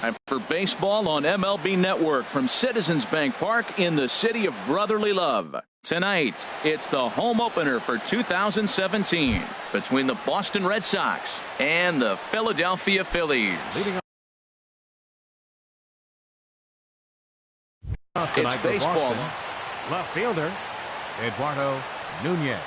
Time for baseball on MLB Network from Citizens Bank Park in the city of brotherly love. Tonight, it's the home opener for 2017 between the Boston Red Sox and the Philadelphia Phillies. It's baseball. Left fielder, Eduardo Nunez.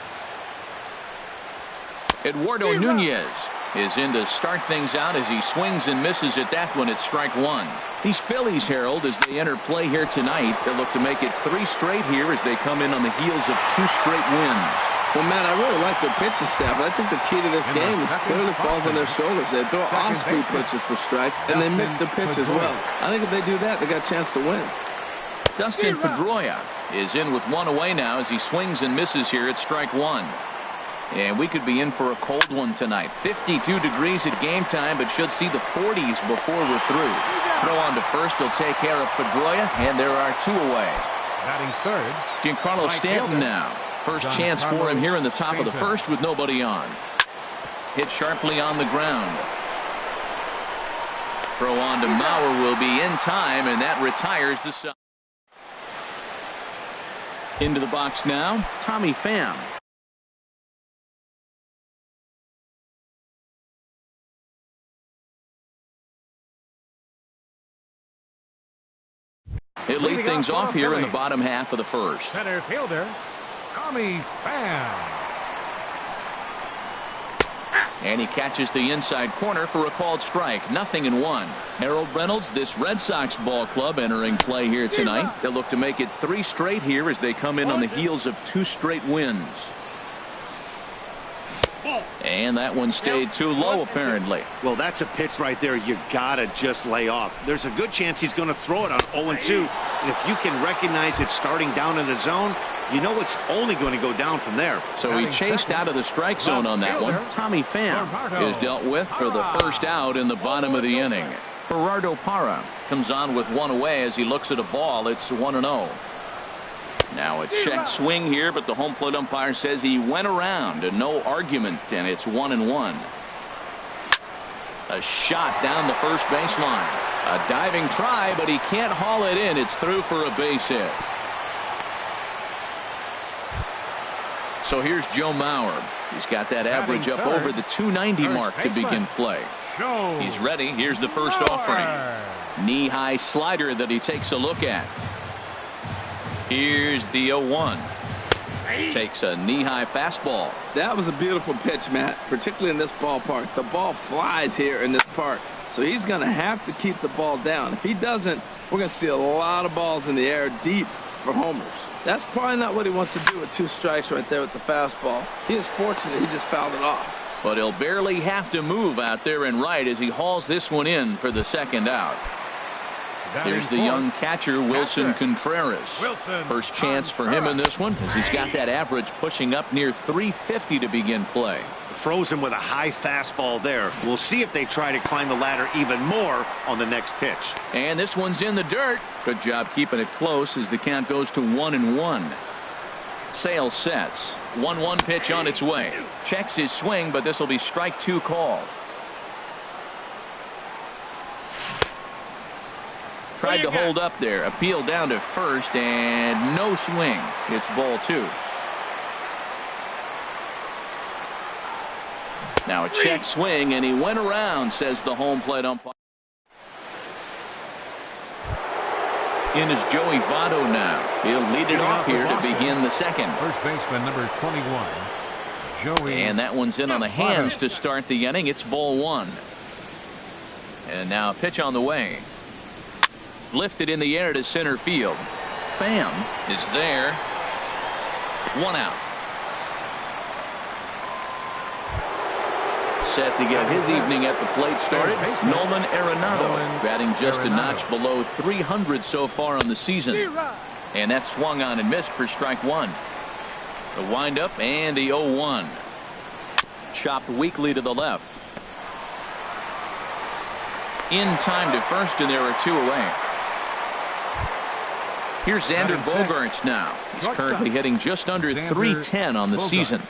Eduardo Nunez is in to start things out as he swings and misses at that one at strike one. These Phillies, Harold, as they enter play here tonight, they'll look to make it 3 straight here as they come in on the heels of 2 straight wins. Well, Matt, I really like the pitching staff. I think the key to this game is clearly falls on their shoulders. They throw off-speed pitches for strikes, and they mix the pitch as well. I think if they do that, they got a chance to win. Dustin Pedroia is in with 1 away now as he swings and misses here at strike one. And we could be in for a cold one tonight. 52 degrees at game time, but should see the 40s before we're through. Throw on to first will take care of Pedroia, and there are 2 away. Batting third, Giancarlo Stanton now. First chance for him here in the top of the first with nobody on. Hit sharply on the ground. Throw on to Mauer will be in time, and that retires the side. Into the box now, Tommy Pham. He'll lead things off here in the bottom half of the first. Center fielder, Tommy Pham. And he catches the inside corner for a called strike. 0-1. Harold Reynolds, this Red Sox ball club entering play here tonight. They'll look to make it 3 straight here as they come in on the heels of 2 straight wins. And that one stayed too low, apparently. Well, that's a pitch right there you gotta just lay off. There's a good chance he's going to throw it on 0-2. And if you can recognize it starting down in the zone, you know it's only going to go down from there. So he chased out of the strike zone on that one. Tommy Pham is dealt with for the first out in the bottom of the inning. Gerardo Parra comes on with 1 away as he looks at a ball. It's 1-0. Now a check swing here, but the home plate umpire says he went around and no argument, and it's 1-1. A shot down the first baseline. A diving try, but he can't haul it in. It's through for a base hit. So here's Joe Mauer. He's got that average up over the 290 mark to begin play. He's ready. Here's the first offering. Knee-high slider that he takes a look at. Here's the 0-1. Takes a knee-high fastball. That was a beautiful pitch, Matt, particularly in this ballpark. The ball flies here in this park, so he's going to have to keep the ball down. If he doesn't, we're going to see a lot of balls in the air deep for homers. That's probably not what he wants to do with 2 strikes right there with the fastball. He is fortunate he just fouled it off. But he'll barely have to move out there and right as he hauls this one in for the second out. Here's the young catcher, Wilson Contreras. First chance for him in this one as he's got that average pushing up near 350 to begin play. Frozen with a high fastball there. We'll see if they try to climb the ladder even more on the next pitch. And this one's in the dirt. Good job keeping it close as the count goes to 1-1. Sale sets. 1-1 pitch on its way. Checks his swing, but this will be strike 2 call. Tried to hold up there. Appeal down to first and no swing. It's ball 2. Now a check swing and he went around, says the home plate umpire. In is Joey Votto now. He'll lead it off here to begin the second. First baseman number 21, Joey. And that one's in on the hands to start the inning. It's ball 1. And now a pitch on the way. Lifted in the air to center field. Pham is there. 1 out. Set to get his evening at the plate started. Nolan Arenado batting just a notch below 300 so far on the season. And that swung on and missed for strike 1. The windup and the 0-1. Chopped weakly to the left. In time to first, and there are 2 away. Here's Xander Bogaerts now. He's currently hitting just under 310 on the season.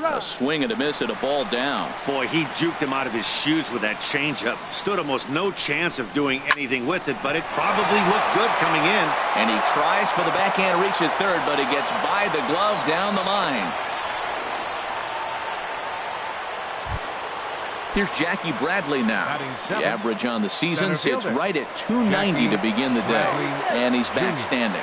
A swing and a miss at a ball down. Boy, he juked him out of his shoes with that changeup. Stood almost no chance of doing anything with it, but it probably looked good coming in. And he tries for the backhand reach at third, but he gets by the glove down the line. Here's Jackie Bradley now. The average on the season sits right at 290 to begin the day. And he's back standing.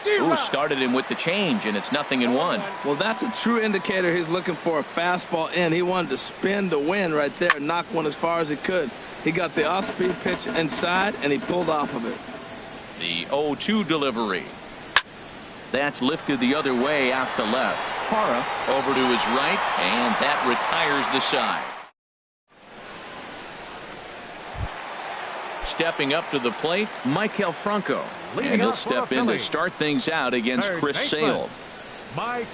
Ooh, started him with the change, and it's 0-1. Well, that's a true indicator he's looking for a fastball in. He wanted to spin to win right there, knock one as far as he could. He got the off-speed pitch inside, and he pulled off of it. The 0-2 delivery. That's lifted the other way out to left. Parra over to his right, and that retires the side. Stepping up to the plate, Maikel Franco. And he'll step in to start things out against Chris Sale. A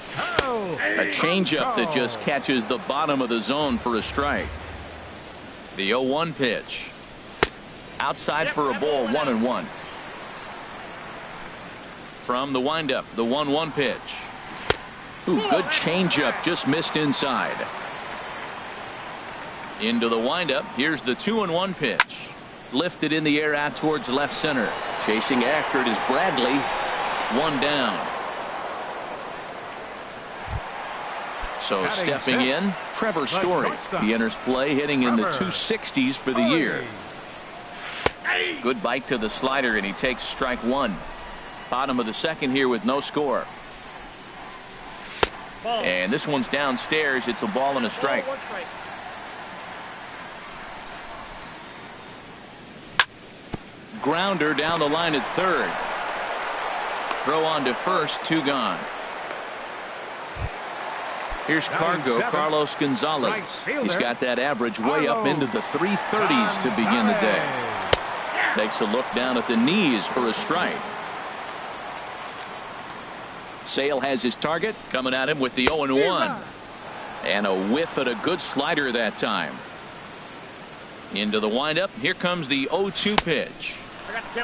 changeup that just catches the bottom of the zone for a strike. The 0-1 pitch. Outside for a ball, 1-1. From the windup, the 1-1 pitch. Ooh, good changeup, just missed inside. Into the windup, here's the 2-1 pitch. Lifted in the air out towards left center. Chasing after it is Bradley. One down. So stepping in, Trevor Story. He enters play hitting in the 260s for the year. Good bite to the slider, and he takes strike one. Bottom of the second here with no score. And this one's downstairs. It's a ball and a strike. Grounder down the line at third. Throw on to first, 2 gone. Here's Carlos Gonzalez. He's got that average way up into the 330s to begin the day. Takes a look down at the knees for a strike. Sale has his target, coming at him with the 0-1. And a whiff at a good slider that time. Into the windup. Here comes the 0-2 pitch.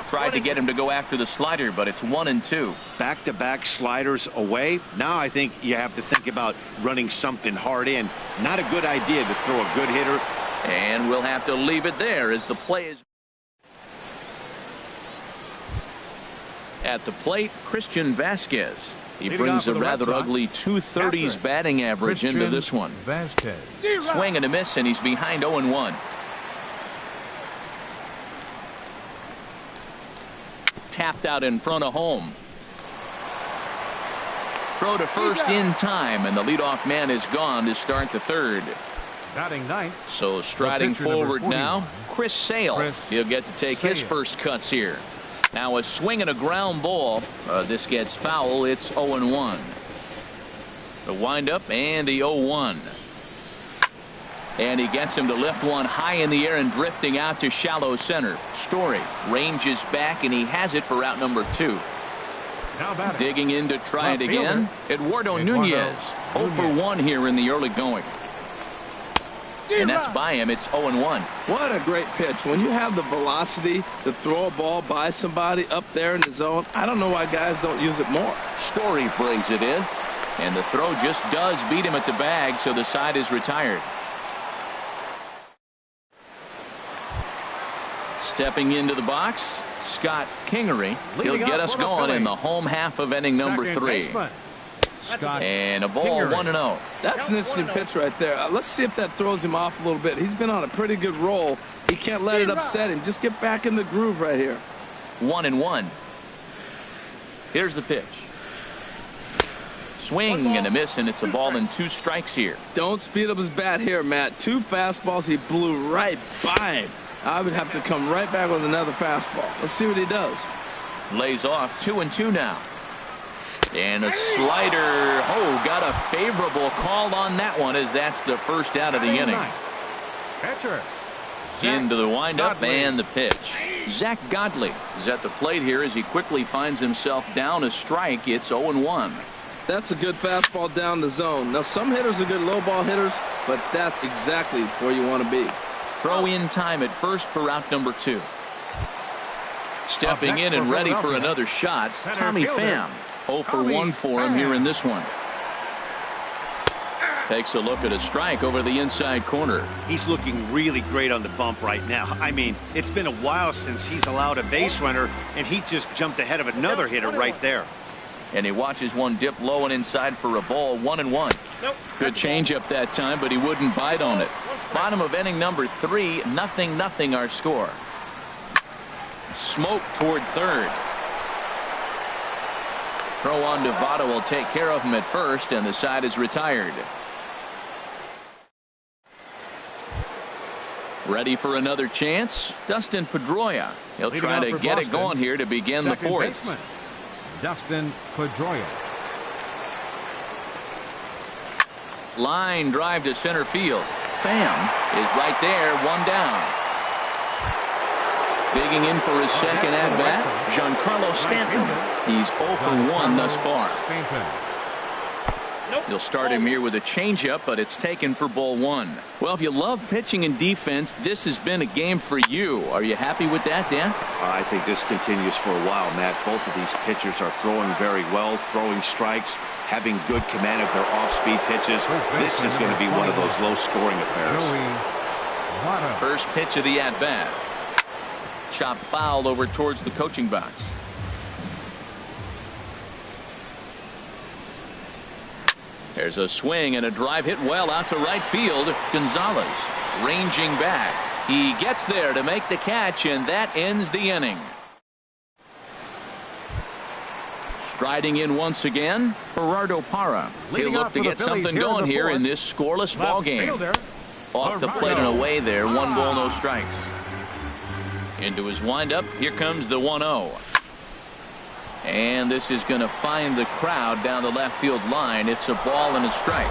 Tried to get him to go after the slider, but it's 1-2. Back-to-back sliders away. Now I think you have to think about running something hard in. Not a good idea to throw a good hitter. And we'll have to leave it there as the play is. At the plate, Christian Vasquez. He brings a rather ugly 230s batting average into this one. Swing and a miss, and he's behind 0-1. Tapped out in front of home. Throw to first in time, and the leadoff man is gone to start the third. So striding forward now, Chris Sale. He'll get to take his first cuts here. Now a swing and a ground ball. This gets foul. It's 0-1. The windup and the 0-1. And he gets him to lift one high in the air and drifting out to shallow center. Story ranges back, and he has it for out number 2. Digging in to try it again. Eduardo Nunez. 0 for 1 here in the early going. And that's by him. It's 0-1. What a great pitch. When you have the velocity to throw a ball by somebody up there in the zone, I don't know why guys don't use it more. Story brings it in. And the throw just does beat him at the bag, so the side is retired. Stepping into the box, Scott Kingery. He'll get us going in the home half of inning number 3. And a ball, 1-0. That's an interesting pitch right there. Let's see if that throws him off a little bit. He's been on a pretty good roll. He can't let it upset him. Just get back in the groove right here. 1-1. Here's the pitch. Swing and a miss, and it's a ball and 2 strikes here. Don't speed up his bat here, Matt. 2 fastballs. He blew right by him. I would have to come right back with another fastball. Let's see what he does. Lays off 2-2 now. And a slider. Oh, got a favorable call on that one, as that's the first out of the inning. Into the windup and the pitch. Zach Godley is at the plate here as he quickly finds himself down a strike. It's 0-1. That's a good fastball down the zone. Now, some hitters are good low ball hitters, but that's exactly where you want to be. Throw in time at first for out number 2. Stepping in and ready for another shot, Tommy Pham. 0 for 1 for him here in this one. Takes a look at a strike over the inside corner. He's looking really great on the bump right now. I mean, it's been a while since he's allowed a base runner, and he just jumped ahead of another hitter right there. And he watches one dip low and inside for a ball. 1-1. Good changeup that time, but he wouldn't bite on it. Bottom of inning number 3, 0-0 our score. Smoke toward third. Throw on to Votto will take care of him at first, and the side is retired. Ready for another chance? Dustin Pedroia. He'll try to get it going here to begin the fourth. Baseman, Dustin Pedroia. Line drive to center field. Pham is right there, one down. Digging in for his second at-bat, Giancarlo Stanton. He's 0 for 1 thus far. You'll start him here with a changeup, but it's taken for ball 1. Well, if you love pitching and defense, this has been a game for you. Are you happy with that, Dan? I think this continues for a while, Matt. Both of these pitchers are throwing very well, throwing strikes, having good command of their off-speed pitches. This is going to be one of those low-scoring affairs. First pitch of the at-bat. Chop foul over towards the coaching box. There's a swing and a drive hit well out to right field. Gonzalez ranging back. He gets there to make the catch, and that ends the inning. Striding in once again, Gerardo Parra. He'll look to get something going here in this scoreless ball game. Off the plate and away there. 1 ball, no strikes. Into his windup. Here comes the 1-0. And this is going to find the crowd down the left field line. It's a ball and a strike.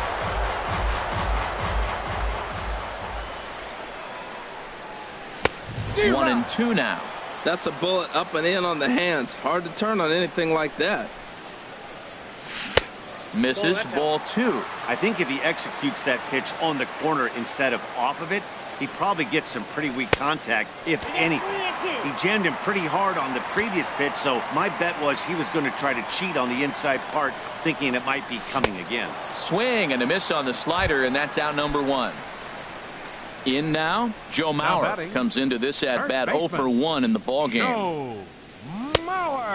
D-Rock. 1-2 now. That's a bullet up and in on the hands. Hard to turn on anything like that. Misses, ball 2. I think if he executes that pitch on the corner instead of off of it, he probably gets some pretty weak contact, if anything. He jammed him pretty hard on the previous pitch, so my bet was he was going to try to cheat on the inside part, thinking it might be coming again. Swing and a miss on the slider, and that's out number 1. In now, Joe Mauer comes into this at-bat 0 for 1 in the ballgame.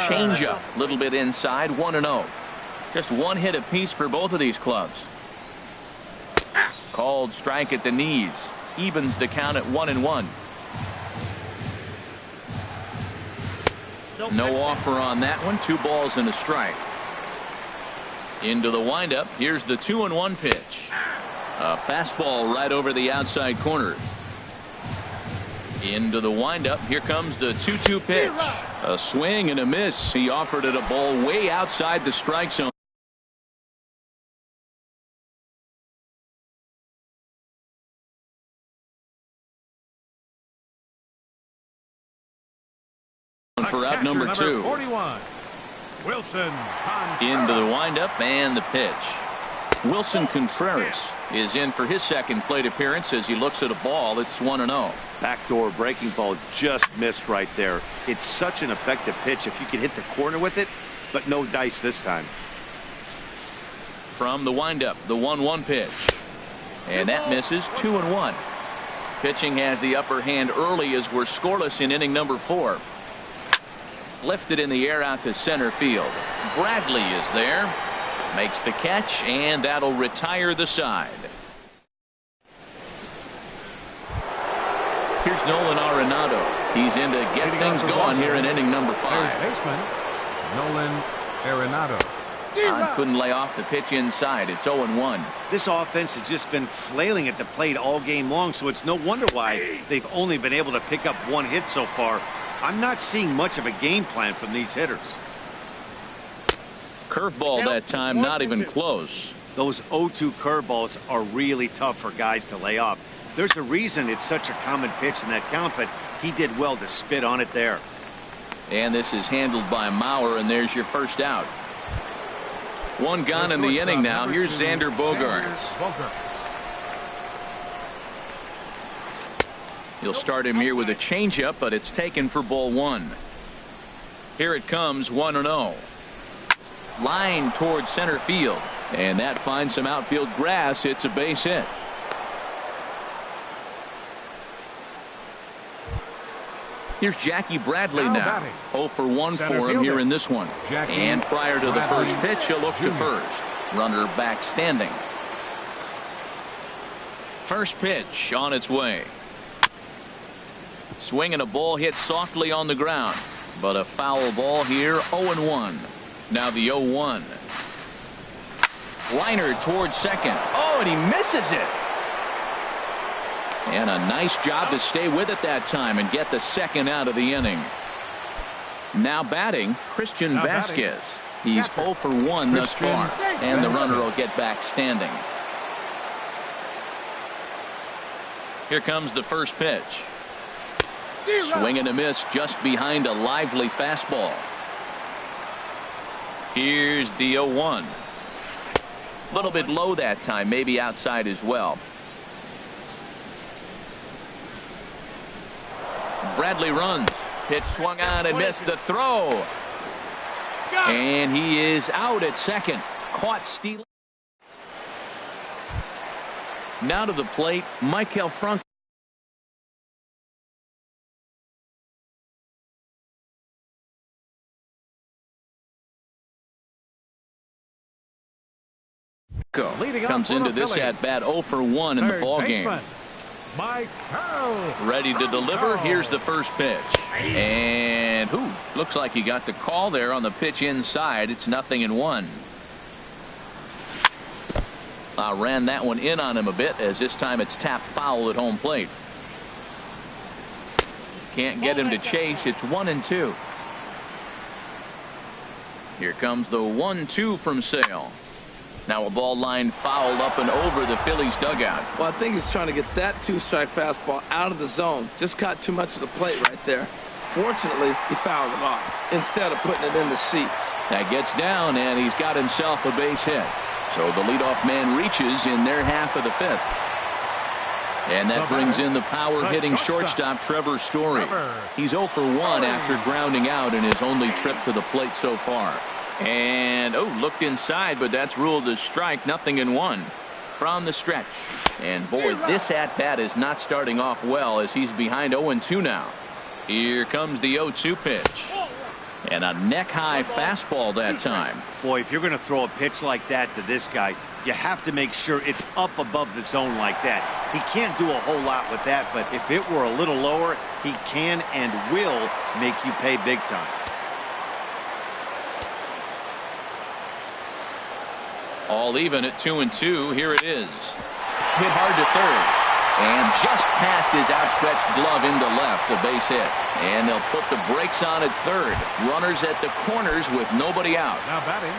Changeup, a little bit inside, 1-0. Just one hit apiece for both of these clubs. Called strike at the knees. Evens the count at 1-1. No offer on that one. 2 balls and a strike. Into the windup. Here's the 2-1 pitch. A fastball right over the outside corner. Into the windup. Here comes the 2-2 pitch. A swing and a miss. He offered it a ball way outside the strike zone. For out number 2. 41, Wilson Into the windup and the pitch. Wilson Contreras is in for his second plate appearance as he looks at a ball. It's 1-0. Backdoor breaking ball just missed right there. It's such an effective pitch if you can hit the corner with it, but no dice this time. From the windup, the 1-1 pitch. And that misses. 2-1. Pitching has the upper hand early as we're scoreless in inning number 4. Lifted in the air out to center field. Bradley is there. Makes the catch, and that'll retire the side. Here's Nolan Arenado. He's in to get things going here in inning number 5. baseman, Nolan Arenado. Couldn't lay off the pitch inside. It's 0-1. This offense has just been flailing at the plate all game long, so it's no wonder why they've only been able to pick up 1 hit so far. I'm not seeing much of a game plan from these hitters. Curveball that time, not even close. Those 0-2 curveballs are really tough for guys to lay off. There's a reason it's such a common pitch in that count, but he did well to spit on it there. And this is handled by Mauer, and there's your first out. 1 gone in the inning now. Here's Xander Bogaerts. He'll start him here with a changeup, but it's taken for ball 1. Here it comes, 1-0. Line towards center field, and that finds some outfield grass. It's a base hit. Here's Jackie Bradley now. 0 for 1 for him here in this one. And prior to the first pitch, he'll look to first. Runner back standing. First pitch on its way. Swinging a ball hit softly on the ground, but a foul ball here. 0-1. Now the 0-1. Liner towards second. Oh, and he misses it. And a nice job to stay with it that time and get the second out of the inning. Now batting, Christian Vasquez. He's 0 for 1 thus far, and the runner will get back standing. Here comes the first pitch. Swing and a miss just behind a lively fastball. Here's the 0-1. A little bit low that time, maybe outside as well. Bradley runs. Pitch swung on and missed the throw. And he is out at second. Caught stealing. Now to the plate, Michael Franco. Comes into this at bat 0 for 1 in the ball game. Ready to deliver. Here's the first pitch. And looks like he got the call there on the pitch inside. It's 0-1. Ran that one in on him a bit, as this time it's tapped foul at home plate. Can't get him to chase. It's 1-2. Here comes the 1-2 from Sale. Now a ball line fouled up and over the Phillies dugout. Well, I think he's trying to get that 2-strike fastball out of the zone. Just caught too much of the plate right there. Fortunately, he fouled it off instead of putting it in the seats. That gets down, and he's got himself a base hit. So the leadoff man reaches in their half of the fifth. And that brings in the power-hitting shortstop, Trevor Story. He's 0 for 1 after grounding out in his only trip to the plate so far. And looked inside, but that's ruled a strike. 0-1 from the stretch. And boy, this at bat is not starting off well, as he's behind 0-2 now. Here comes the 0-2 pitch, and a neck-high fastball that time. Boy, if you're going to throw a pitch like that to this guy, you have to make sure it's up above the zone like that. He can't do a whole lot with that, but if it were a little lower, he can and will make you pay big time. All even at 2-2. Here it is. Hit hard to third. And just past his outstretched glove into left, the base hit. And they'll put the brakes on at third. Runners at the corners with nobody out. Now batting.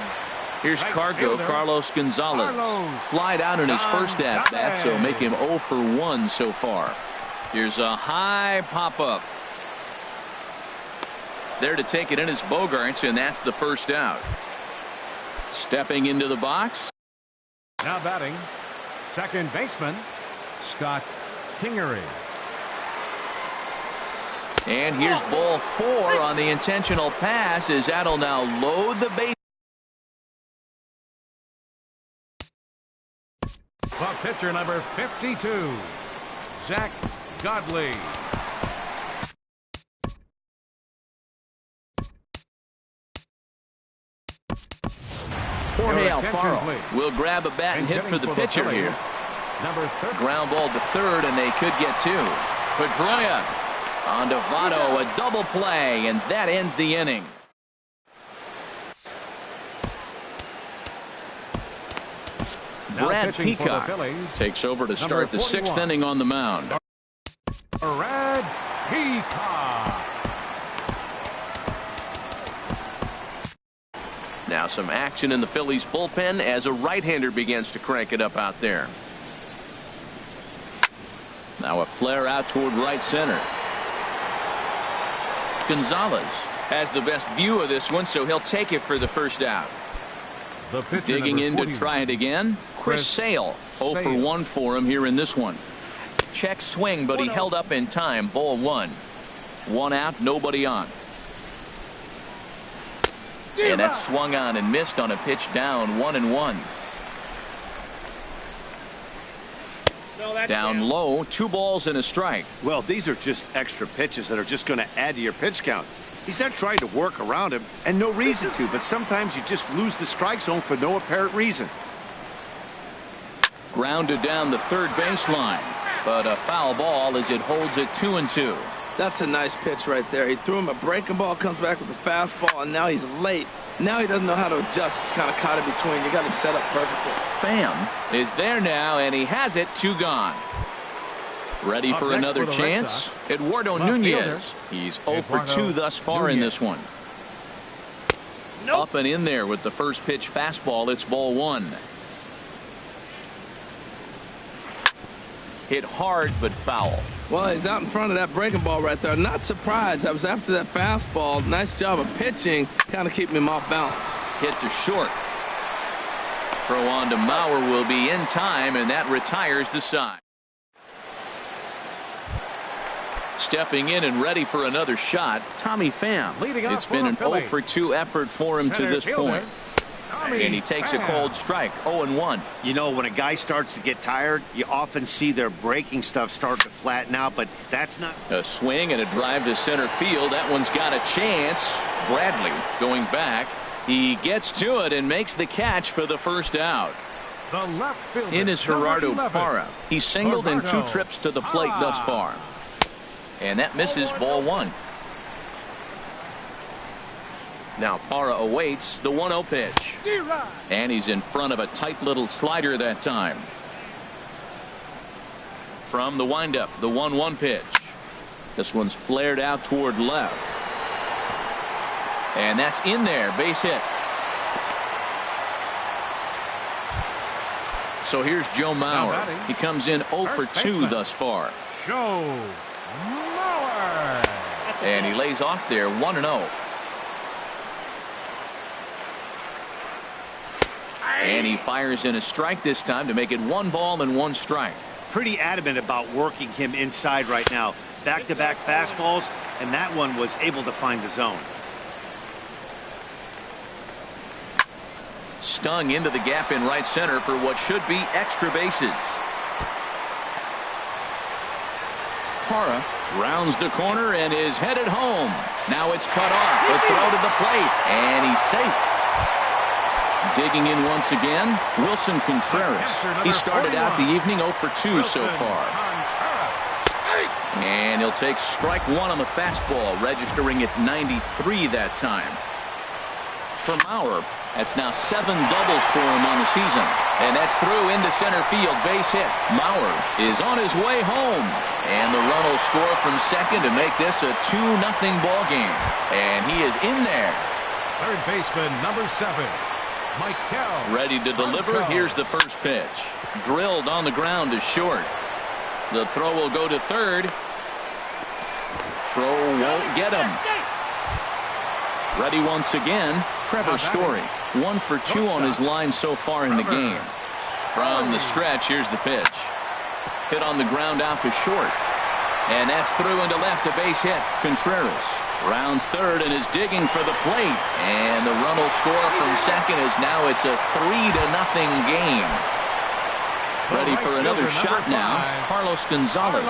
Here's Carlos Gonzalez. Flied out in his first at-bat, so make him 0 for 1 so far. Here's a high pop-up. There to take it in is Bogaerts, and that's the first out. Stepping into the box. Now batting, second baseman, Scott Kingery. And here's ball 4 on the intentional pass, as that'll now load the base. The pitcher, number 52, Zach Godley. Jorge Alfaro will grab a bat and hit for the pitcher here. Ground ball to third, and they could get 2. Pedroia on to Votto, a double play, and that ends the inning. Brad Peacock takes over to start the 6th inning on the mound. Brad Peacock. Now some action in the Phillies bullpen as a right-hander begins to crank it up out there. Now a flare out toward right center. Gonzalez has the best view of this one, so he'll take it for the first out. Digging in to try it again, Chris Sale. 0 for 1 for him here in this one. Check swing, but he held up in time. Ball 1. 1 out, nobody on. And that swung on and missed on a pitch down 1-1. Down low, 2 balls and a strike. Well, these are just extra pitches that are just going to add to your pitch count. He's not trying to work around him, and no reason to, but sometimes you just lose the strike zone for no apparent reason. Grounded down the third baseline, but a foul ball as it holds it 2-2. That's a nice pitch right there. He threw him a breaking ball, comes back with a fastball, and now he's late. Now he doesn't know how to adjust. He's kind of caught in between. You got him set up perfectly. Pham is there now, and he has it. 2 gone. Ready for another chance. Eduardo Nunez. He's 0 for 2 thus far in this one. Up and in there with the first pitch fastball. It's ball 1. Hit hard but foul. Well, he's out in front of that breaking ball right there. Not surprised. I was after that fastball. Nice job of pitching. Kind of keeping him off balance. Hit to short. Throw on to Mauer will be in time, and that retires the side. Stepping in and ready for another shot, Tommy Pham. It's been an 0 for 2 effort for him to this point. And he takes a cold strike, 0-1. You know, when a guy starts to get tired, you often see their breaking stuff start to flatten out, but that's not. A swing and a drive to center field. That one's got a chance. Bradley going back. He gets to it and makes the catch for the first out. The left fielder, In is Gerardo 11. Parra. He's singled in 2 trips to the plate thus far. And that misses ball 1. Now Parra awaits the 1-0 pitch. And he's in front of a tight little slider that time. From the windup, the 1-1 pitch. This one's flared out toward left. And that's in there, base hit. So here's Joe Mauer. He comes in 0 for 2 thus far. Joe Mauer. And he lays off there 1-0. And he fires in a strike this time to make it 1 ball and 1 strike. Pretty adamant about working him inside right now. Back-to-back fastballs, and that one was able to find the zone. Stung into the gap in right center for what should be extra bases. Parra rounds the corner and is headed home. Now it's cut off. The throw to the plate, and he's safe. Digging in once again, Wilson Contreras. He started out the evening 0 for 2 so far. And he'll take strike 1 on the fastball, registering at 93 that time. For Mauer, that's now 7 doubles for him on the season. And that's through into center field, base hit. Mauer is on his way home. And the run will score from second to make this a 2-0 ball game. And he is in there. Third baseman, number 7. Ready to deliver. Here's the first pitch. Drilled on the ground to short. The throw will go to third. Throw won't get him. Ready once again. Trevor Story. 1 for 2 on his line so far in the game. From the stretch, here's the pitch. Hit on the ground out to short. And that's through into left, a base hit. Contreras rounds third and is digging for the plate. And the run will score from second as now it's a 3-0 game. Ready for another shot now. Carlos Gonzalez.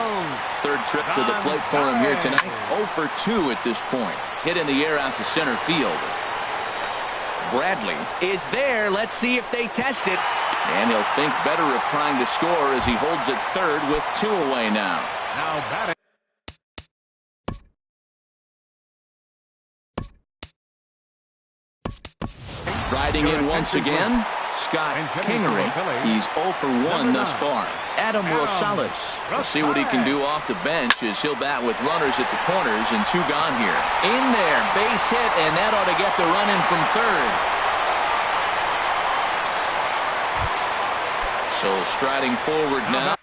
Third trip to the plate for him here tonight. 0 for 2 at this point. Hit in the air out to center field. Bradley is there. Let's see if they test it. And he'll think better of trying to score as he holds it third with 2 away now. Now batting. Riding in once again, Scott Kingery. He's 0 for 1 thus far. Adam Rosales. We'll see what he can do off the bench as he'll bat with runners at the corners and 2 gone here. In there, base hit, and that ought to get the run in from third. So striding forward now.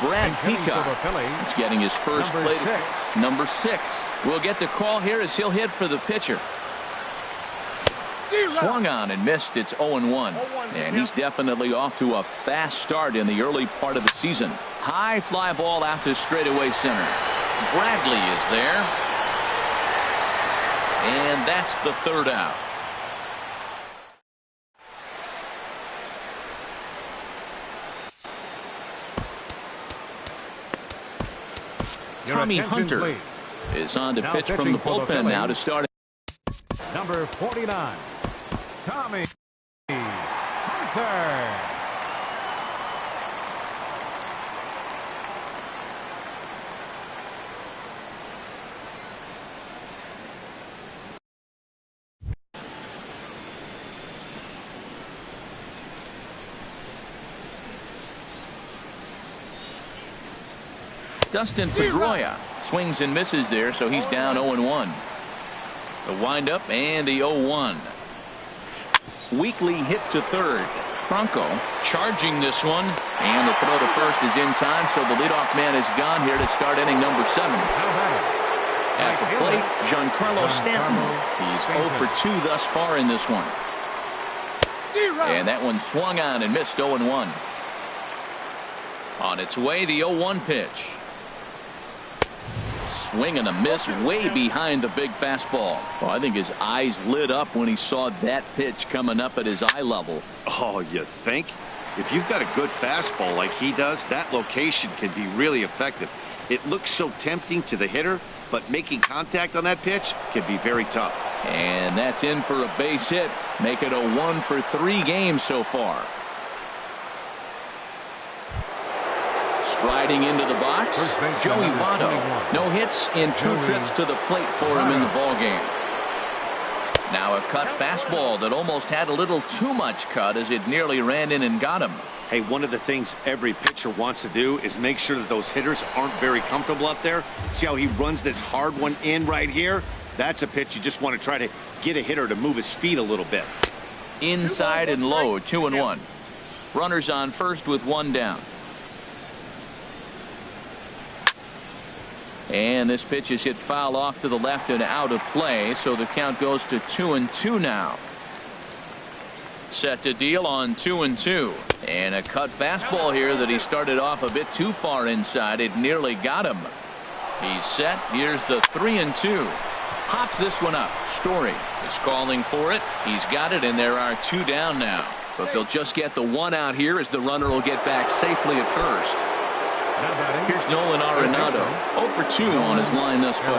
Brad Peacock is getting his first plate. Number 6 will get the call here as he'll hit for the pitcher. Swung on and missed. It's 0-1. And he's definitely off to a fast start in the early part of the season. High fly ball out to straightaway center. Bradley is there. And that's the third out. Tommy Hunter is on to pitch from the bullpen now to start. Number 49, Tommy Hunter. Dustin Pedroia swings and misses there, so he's down 0-1. The windup and the 0-1. Weekly hit to third. Franco charging this one, and the throw to first is in time, so the leadoff man is gone here to start inning number 7. At the plate, Giancarlo Stanton. He's 0 for 2 thus far in this one. And that one swung on and missed 0-1. On its way, the 0-1 pitch. Swing and a miss way behind the big fastball. Well, I think his eyes lit up when he saw that pitch coming up at his eye level. Oh, you think? If you've got a good fastball like he does, that location can be really effective. It looks so tempting to the hitter, but making contact on that pitch can be very tough. And that's in for a base hit. Make it a 1 for 3 games so far. Striding into the box, Joey Votto. No hits in 2 trips to the plate for him in the ballgame. Now a cut fastball that almost had a little too much cut as it nearly ran in and got him. Hey, one of the things every pitcher wants to do is make sure that those hitters aren't very comfortable up there. See how he runs this hard one in right here? That's a pitch you just want to try to get a hitter to move his feet a little bit. Inside and low, 2-1. Runners on first with 1 down. And this pitch is hit foul off to the left and out of play, so the count goes to 2-2 now. Set to deal on 2-2. And a cut fastball here that he started off a bit too far inside. It nearly got him. He's set. Here's the 3-2. Pops this one up. Story is calling for it. He's got it, and there are 2 down now. But they'll just get the 1 out here as the runner will get back safely at first. Here's Nolan Arenado, 0 for 2 on his line thus far.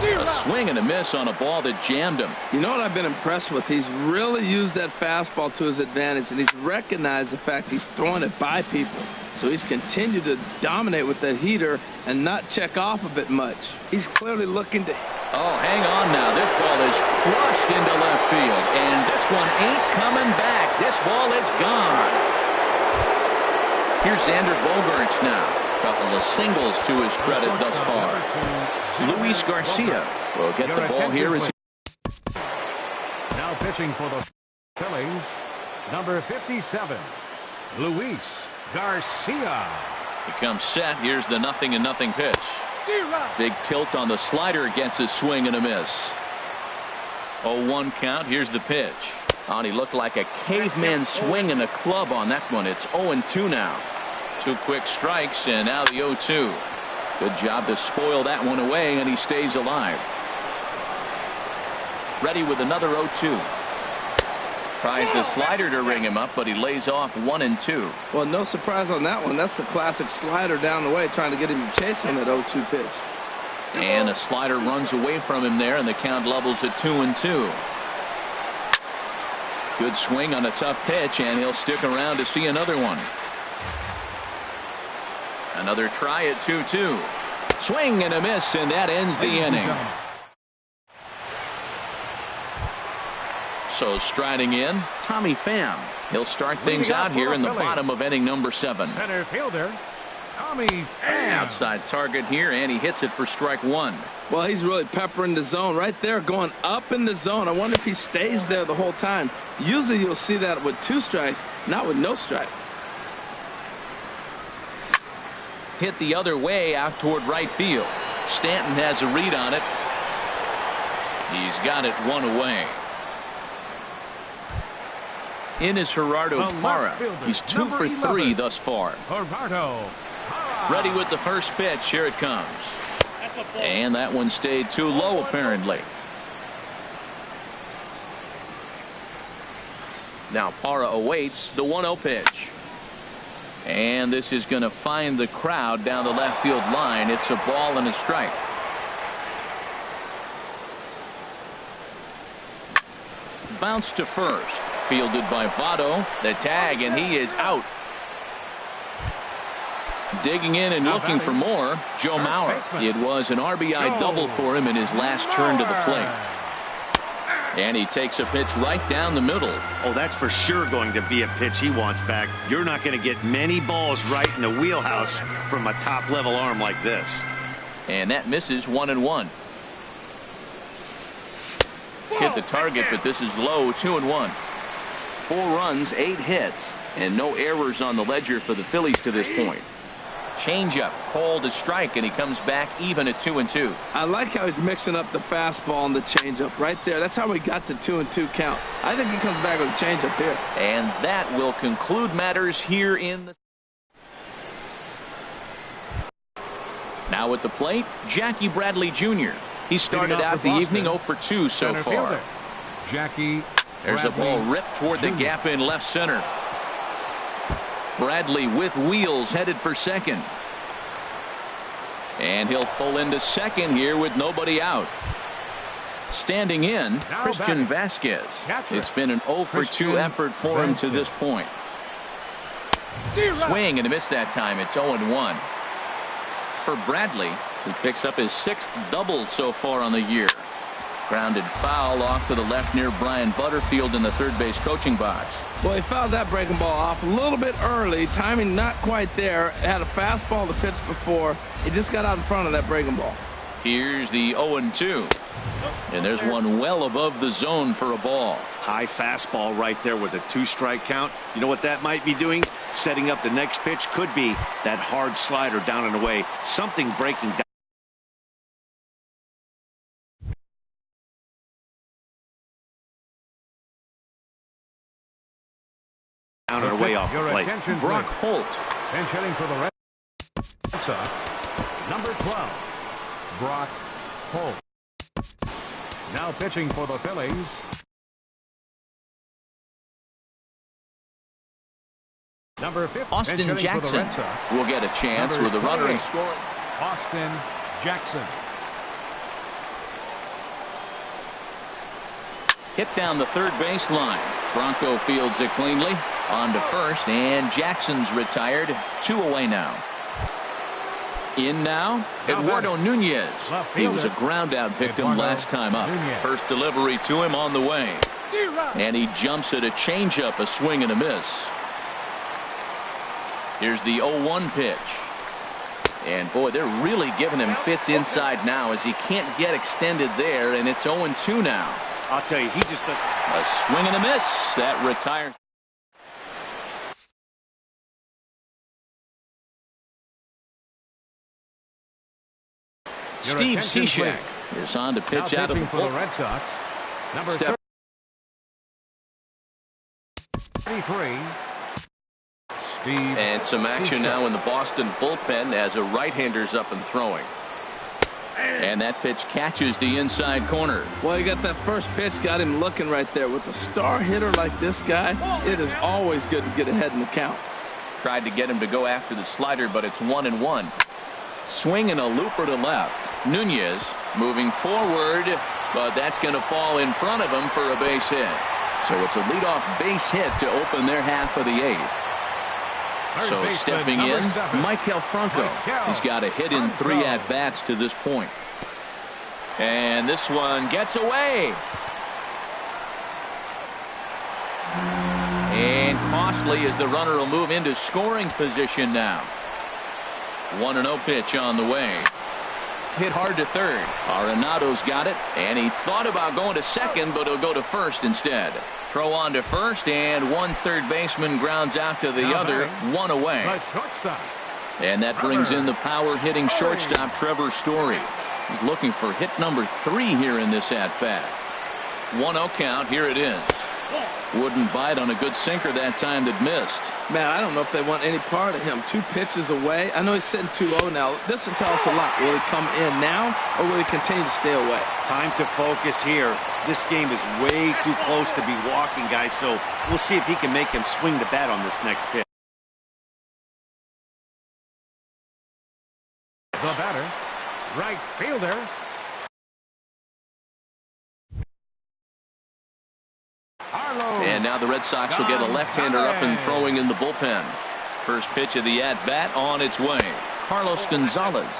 A swing and a miss on a ball that jammed him. You know what I've been impressed with? He's really used that fastball to his advantage, and he's recognized the fact he's throwing it by people. So he's continued to dominate with that heater and not check off of it much. He's clearly looking to... Oh, hang on now. This ball is crushed into left field, and this one ain't coming back. This ball is gone. Here's Xander Bogaerts now. Couple of singles to his credit thus far. Luis Garcia will get the ball here as now pitching for the Phillies, number 57, Luis Garcia. He comes set. Here's the 0-0 pitch. Big tilt on the slider against his swing and a miss. 0-1 count. Here's the pitch. Oh, he looked like a caveman swinging a club on that one. It's 0-2 now. 2 quick strikes, and now the 0-2. Good job to spoil that one away, and he stays alive. Ready with another 0-2. Tries the slider to ring him up, but he lays off 1-2. Well, no surprise on that one. That's the classic slider down the way, trying to get him to chase him at 0-2 pitch. And a slider runs away from him there, and the count levels at 2-2. Good swing on a tough pitch, and he'll stick around to see another one. Another try at 2-2. Swing and a miss, and that ends the inning. So striding in, Tommy Pham. He'll start things out here in the bottom of inning number 7. Center fielder, Tommy Pham. Outside target here, and he hits it for strike 1. Well, he's really peppering the zone right there, going up in the zone. I wonder if he stays there the whole time. Usually you'll see that with 2 strikes, not with no strikes. Hit the other way out toward right field. Stanton has a read on it. He's got it 1 away. In is Gerardo Parra. He's 2 for 3 thus far. Ready with the first pitch. Here it comes. And that one stayed too low, apparently. Now Parra awaits the 1-0 pitch. And this is going to find the crowd down the left field line. It's a ball and a strike. Bounce to first. Fielded by Votto. The tag, and he is out. Digging in and looking for more, Joe Mauer. It was an RBI double for him in his last turn to the plate. And he takes a pitch right down the middle. Oh, that's for sure going to be a pitch he wants back. You're not going to get many balls right in the wheelhouse from a top-level arm like this. And that misses 1-1. Hit the target, but this is low. 2-1. 4 runs, 8 hits, and no errors on the ledger for the Phillies to this point. Changeup called a strike, and he comes back even at 2-2. I like how he's mixing up the fastball and the changeup right there. That's how we got the 2-2 count. I think he comes back with a changeup here. And that will conclude matters here in the. Now at the plate, Jackie Bradley Jr. He started out the evening 0 for 2 so far. Jackie. There's a ball ripped toward the gap in left center. Bradley with wheels headed for second. And he'll pull into second here with nobody out. Standing in, Christian Vasquez. It's been an 0 for 2 effort for him to this point. Swing and a miss that time. It's 0-1. For Bradley, who picks up his 6th double so far on the year. Grounded foul off to the left near Brian Butterfield in the third base coaching box. Well, he fouled that breaking ball off a little bit early. Timing not quite there. Had a fastball to pitch before. He just got out in front of that breaking ball. Here's the 0-2. And there's one well above the zone for a ball. High fastball right there with a 2-strike count. You know what that might be doing? Setting up the next pitch. Could be that hard slider down and away. Something breaking down. Down and away off the plate. Brock Holt. Pinch hitting for the Red Sox. Number 12, Brock Holt. Now pitching for the Phillies. Number 15, Austin Jackson will get a chance with a runner in scoring. Austin Jackson. Hit down the third base line. Bronco fields it cleanly. On to first, and Jackson's retired. 2 away now. In now, Eduardo Nunez. He was a ground out victim last time up. First delivery to him on the way. And he jumps at a changeup, a swing and a miss. Here's the 0-1 pitch. And boy, they're really giving him fits inside now as he can't get extended there, and it's 0-2 now. I'll tell you, he just doesn't. A swing and a miss. That retires. Steve Cishek is on to pitch out of the for the Red Sox. Number 33. Steve. And some action now in the Boston bullpen as a right-hander's up and throwing. And that pitch catches the inside corner. Well, you got that first pitch, got him looking right there. With a star hitter like this guy, it is always good to get ahead in the count. Tried to get him to go after the slider, but it's 1-1. Swing and a looper to left. Nunez moving forward, but that's going to fall in front of him for a base hit. So it's a leadoff base hit to open their half of the 8th. So stepping in, Maikel Franco. He's got a hit in 3 at-bats to this point. And this one gets away. And costly as the runner will move into scoring position now. 1-0 pitch on the way. Hit hard to third. Arenado's got it, and he thought about going to second, but he'll go to first instead. Throw on to first, and one third baseman grounds out to the other. 1 away. And that brings in the power-hitting shortstop, Trevor Story. He's looking for hit number 3 here in this at-bat. 1-0 count. Here it is. Wouldn't bite on a good sinker that time that missed. Man, I don't know if they want any part of him. 2 pitches away. I know he's sitting 2-0 now. This will tell us a lot. Will he come in now, or will he continue to stay away? Time to focus here. This game is way too close to be walking, guys, so we'll see if he can make him swing the bat on this next pitch. The batter, right fielder. And now the Red Sox will get a left-hander up and throwing in the bullpen. First pitch of the at-bat on its way. Carlos Gonzalez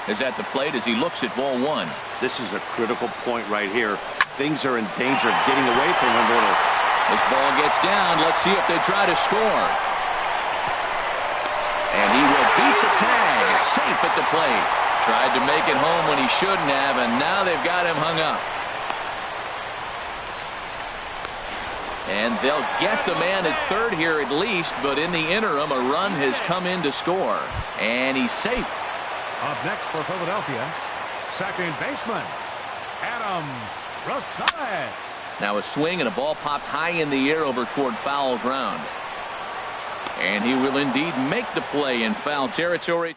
is at the plate as he looks at ball 1. This is a critical point right here. Things are in danger of getting away from him a little. This ball gets down. Let's see if they try to score. And he will beat the tag. Safe at the plate. Tried to make it home when he shouldn't have, and now they've got him hung up. And they'll get the man at third here at least, but in the interim, a run has come in to score. And he's safe. Up next for Philadelphia, second baseman, Adam Rosales. Now a swing and a ball popped high in the air over toward foul ground. And he will indeed make the play in foul territory.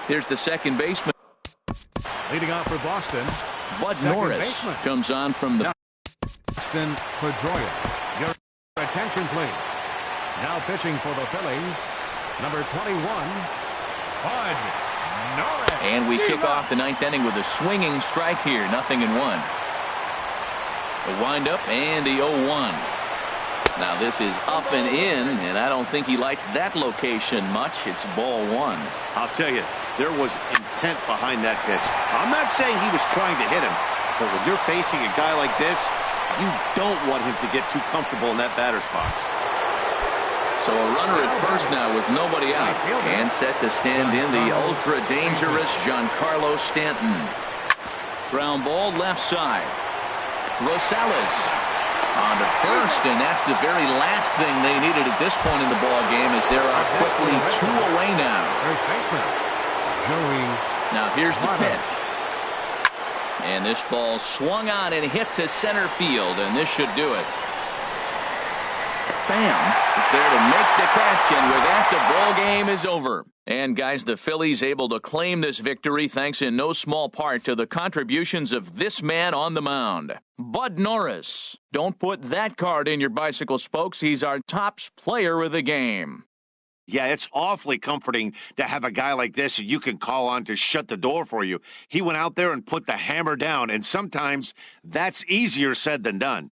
Here's the second baseman. Leading off for Boston, Bud second Norris baseman. comes on from the Boston Pedroia. Your attention, please. Now pitching for the Phillies, number 21, Bud Norris. And we kick off the 9th inning with a swinging strike here. 0-1. The windup and the 0-1. Now this is up and in, and I don't think he likes that location much. It's ball 1. I'll tell you, there was intent behind that pitch. I'm not saying he was trying to hit him, but when you're facing a guy like this, you don't want him to get too comfortable in that batter's box. So a runner at first now with nobody out, and set to stand in the ultra-dangerous Giancarlo Stanton. Ground ball left side. Rosales on to first, and that's the very last thing they needed at this point in the ball game, as they're out quickly 2 away now. First baseman, Joey. Now here's the pitch. And this ball swung on and hit to center field, and this should do it. Pham is there to make the catch, and with that, the ball game is over. And guys, the Phillies able to claim this victory thanks in no small part to the contributions of this man on the mound, Bud Norris. Don't put that card in your bicycle spokes. He's our top player of the game. Yeah, it's awfully comforting to have a guy like this you can call on to shut the door for you. He went out there and put the hammer down, and sometimes that's easier said than done.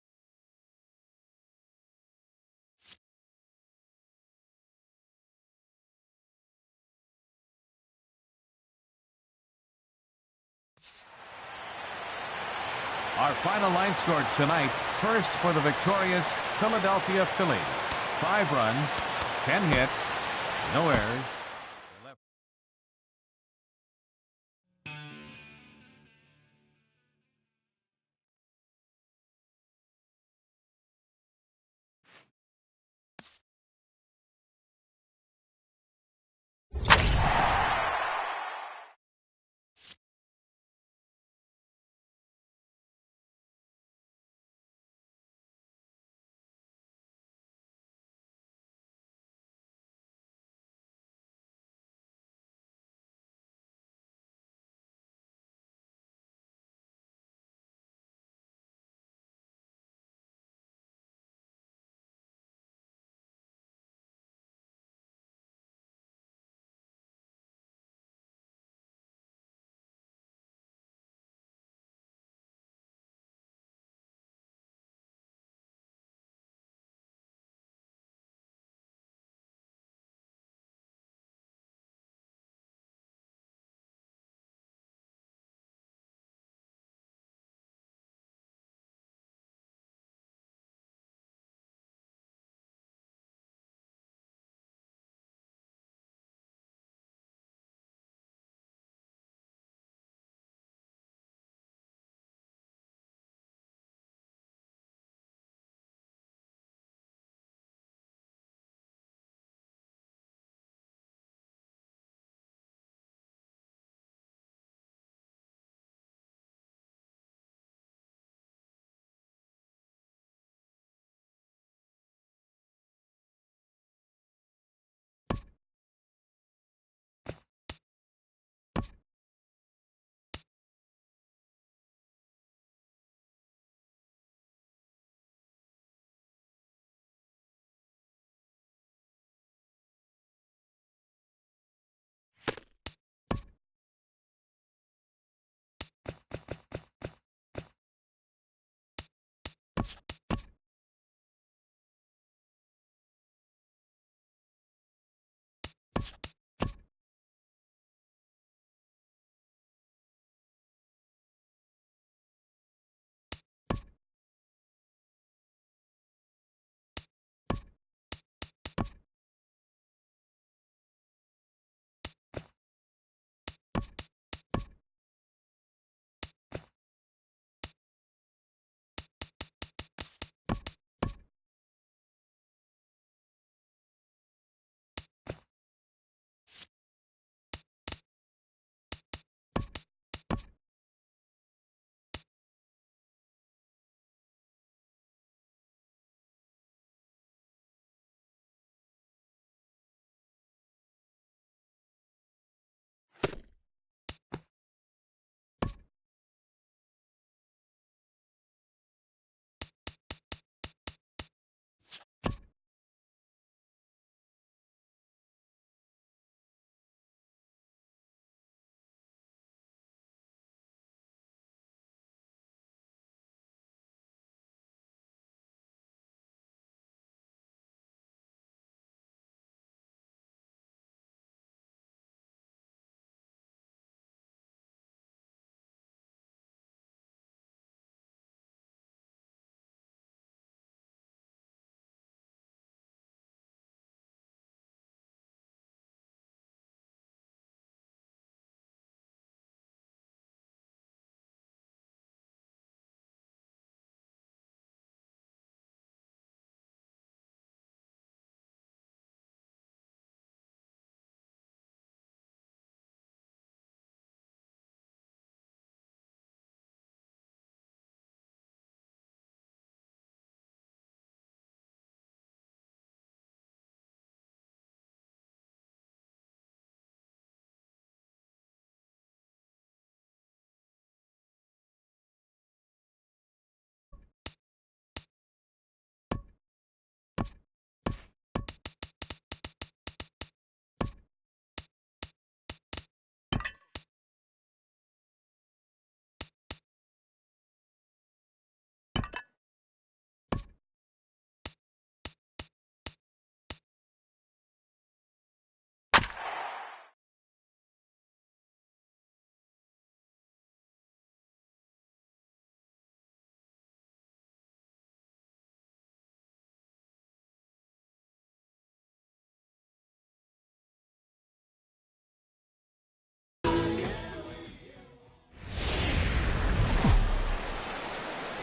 Our final line score tonight, first for the victorious Philadelphia Phillies. 5 runs, 10 hits, no errors.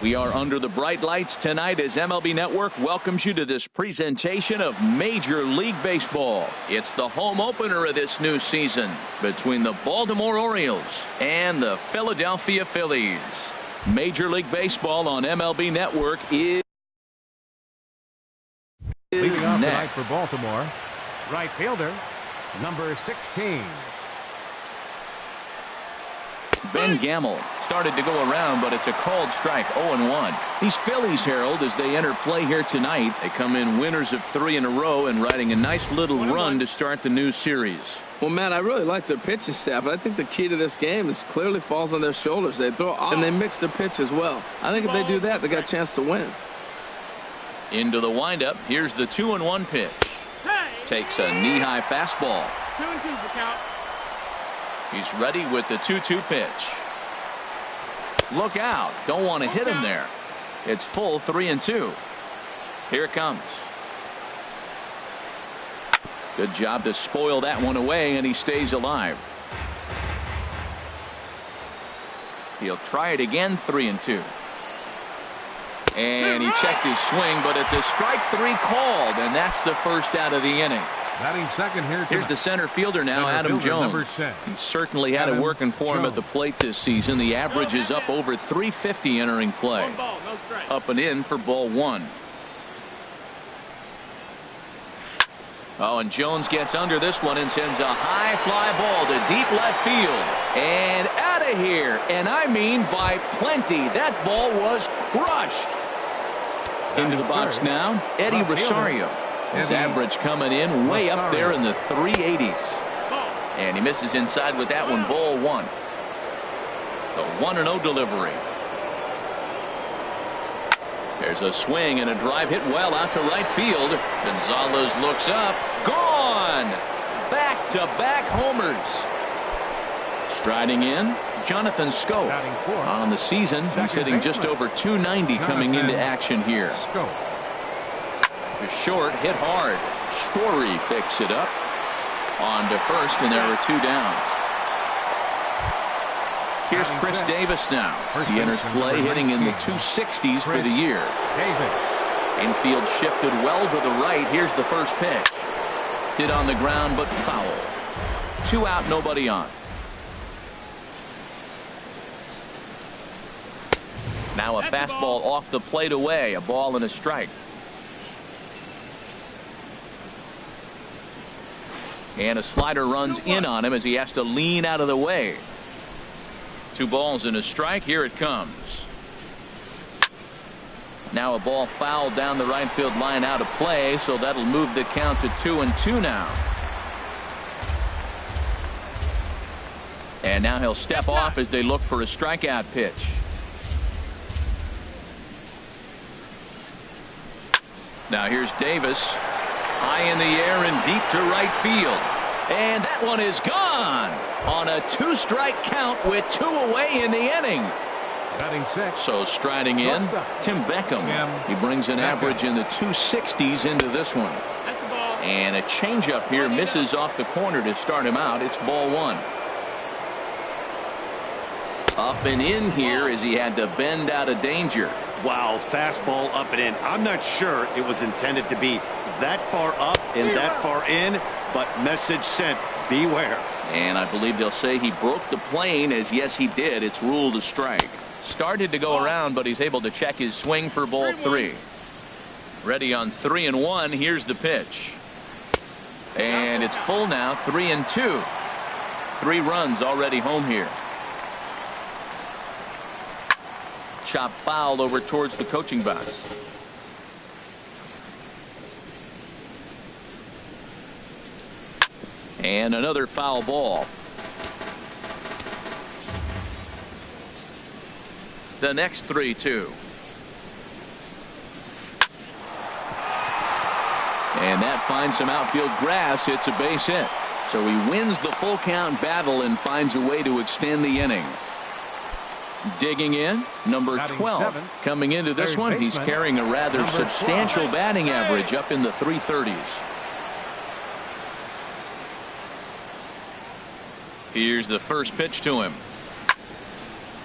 We are under the bright lights tonight as MLB Network welcomes you to this presentation of Major League Baseball. It's the home opener of this new season between the Baltimore Orioles and the Philadelphia Phillies. Major League Baseball on MLB Network is Leading off tonight next. for Baltimore, right fielder, number 16. Ben Gamel started to go around, but it's a called strike, 0-1. These Phillies, Harold, as they enter play here tonight, they come in winners of 3 in a row and riding a nice little run to start the new series. Well, Matt, I really like their pitching staff, but I think the key to this game is clearly falls on their shoulders. They throw and they mix their pitch as well. I think if they do that, they got a chance to win. Into the windup, here's the 2-1 pitch. Takes a knee-high fastball. 2-2's the count. He's ready with the 2-2 pitch. Look out. Don't want to hit him there. It's full 3-2. Here it comes. Good job to spoil that one away, and he stays alive. He'll try it again, 3-2. And he checked his swing, but it's a strike 3 called, and that's the first out of the inning. Batting second here tonight. Here's the center fielder now, Center Adam fielder, Jones. number 10. He certainly had it Adam working for him at Jones. the plate this season. The average is up over 350 entering play. 1 ball, no strikes. Up and in for ball 1. Oh, and Jones gets under this one and sends a high fly ball to deep left field. And out of here. And I mean by plenty. That ball was crushed. Into the box third, now, Eddie left fielder, Rosario. His Eddie average coming in way up there in the 380s. And he misses inside with that one, ball 1. The 1-0 delivery. There's a swing and a drive hit well out to right field. Gonzalez looks up. Gone! Back-to-back homers. Striding in, Jonathan Scope. Batting fourth. On the season, he's Second hitting just baseman. over 290 coming into Jonathan action here. Scope. The short hit hard. Story picks it up. On to first, and there are 2 down. Here's Batting Chris fifth. Davis now. First He enters baseman, play number hitting in the 19. 260s for Chris the year. Davis. Infield shifted well to the right. Here's the first pitch. Hit on the ground, but foul. 2 out, nobody on. Now a fastball off the plate away. A ball and a strike. And a slider runs in on him as he has to lean out of the way. 2 balls and a strike. Here it comes. Now a ball fouled down the right field line out of play, so that'll move the count to 2-2 now. And now he'll step off as they look for a strikeout pitch. Now here's Davis. High in the air and deep to right field. And that one is gone on a 2-strike count with 2 away in the inning. Batting sixth. So striding in, Tim Beckham. He brings an average in the 260s into this one. That's the ball. And a changeup here misses off the corner to start him out. It's ball 1. Up and in here as he had to bend out of danger. Wow, fastball up and in. I'm not sure it was intended to be that far up and that far in, but message sent, beware. And I believe they'll say he broke the plane, as yes he did. It's ruled a strike. Started to go around, but he's able to check his swing for ball 3. Ready on 3-1. Here's the pitch. And it's full now, 3-2. 3 runs already home here. Chop fouled over towards the coaching box. And another foul ball. The next 3-2. And that finds some outfield grass. It's a base hit. So he wins the full count battle and finds a way to extend the inning. Digging in, number 12. Coming into this one, he's carrying a rather substantial batting average up in the 330s. Here's the first pitch to him.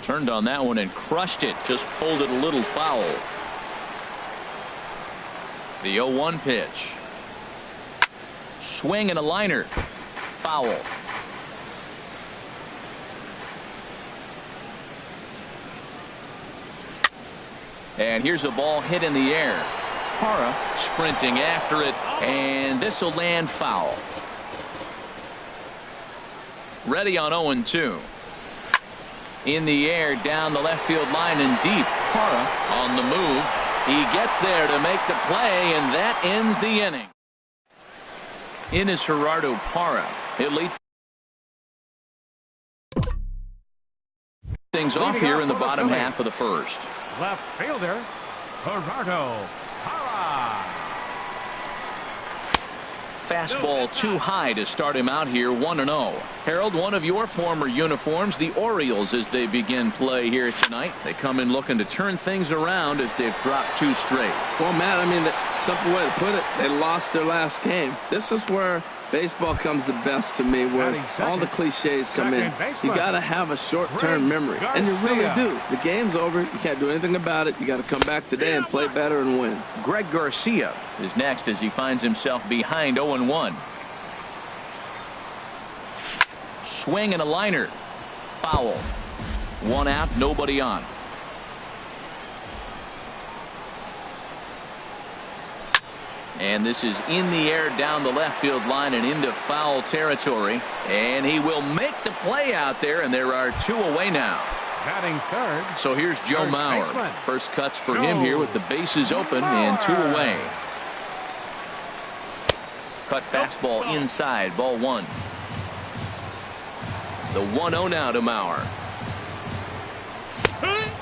Turned on that one and crushed it. Just pulled it a little foul. The 0-1 pitch. Swing and a liner. Foul. And here's a ball hit in the air. Parra sprinting after it, and this will land foul. Ready on 0-2. In the air, down the left field line and deep. Parra on the move. He gets there to make the play, and that ends the inning. In is Gerardo Parra. He'll lead things off here in the bottom half of the first. Left fielder, Gerardo Parra. Fastball too high to start him out here, 1-0. Harold, one of your former uniforms, the Orioles, as they begin play here tonight. They come in looking to turn things around as they've dropped 2 straight. Well, Matt, I mean, the simple way to put it, they lost their last game. This is where baseball comes the best to me, where all the cliches come in. You got to have a short-term memory, and you really do. The game's over. You can't do anything about it. You got to come back today and play better and win. Greg Garcia is next as he finds himself behind 0-1. Swing and a liner. Foul. 1 out, nobody on. And this is in the air down the left field line and into foul territory. And he will make the play out there, and there are 2 away now. Batting third. So here's Joe Mauer. First cuts for him here with the bases open and 2 away. Cut fastball inside, ball 1. The 1-0 now to Mauer.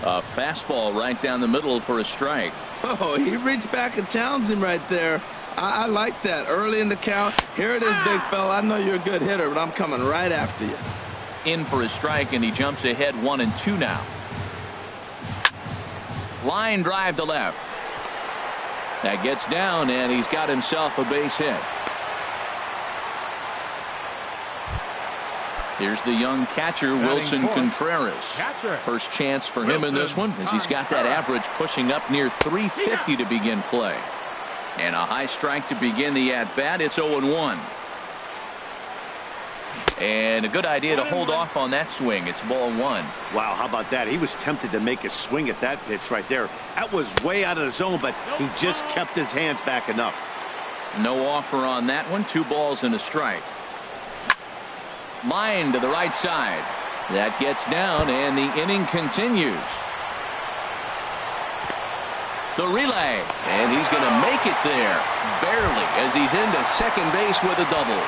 A fastball right down the middle for a strike. Oh, he reached back and challenged him right there. I like that. Early in the count. Here it is, big fella. I know you're a good hitter, but I'm coming right after you. In for a strike, and he jumps ahead 1-2 now. Line drive to left. That gets down, and he's got himself a base hit. Here's the young catcher, Wilson Contreras. First chance for him in this one, as he's got that average pushing up near 350 to begin play. And a high strike to begin the at-bat. It's 0-1. And a good idea to hold off on that swing. It's ball 1. Wow, how about that? He was tempted to make a swing at that pitch right there. That was way out of the zone, but he just kept his hands back enough. No offer on that one. 2 balls and a strike. Line to the right side. That gets down, and the inning continues. The relay, and he's going to make it there, barely, as he's into second base with a double.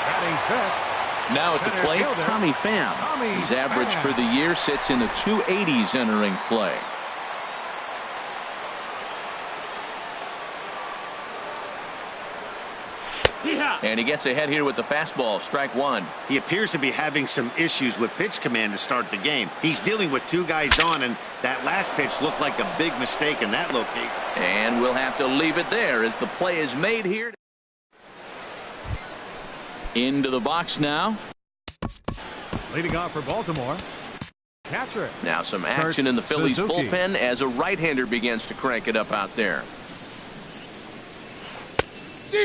Now at the plate, Tommy Pham. His average for the year sits in the 280s entering play. And he gets ahead here with the fastball, strike 1. He appears to be having some issues with pitch command to start the game. He's dealing with 2 guys on, and that last pitch looked like a big mistake in that location. And we'll have to leave it there as the play is made here. Into the box now. Leading off for Baltimore, catcher. Now some action in the Phillies bullpen as a right-hander begins to crank it up out there.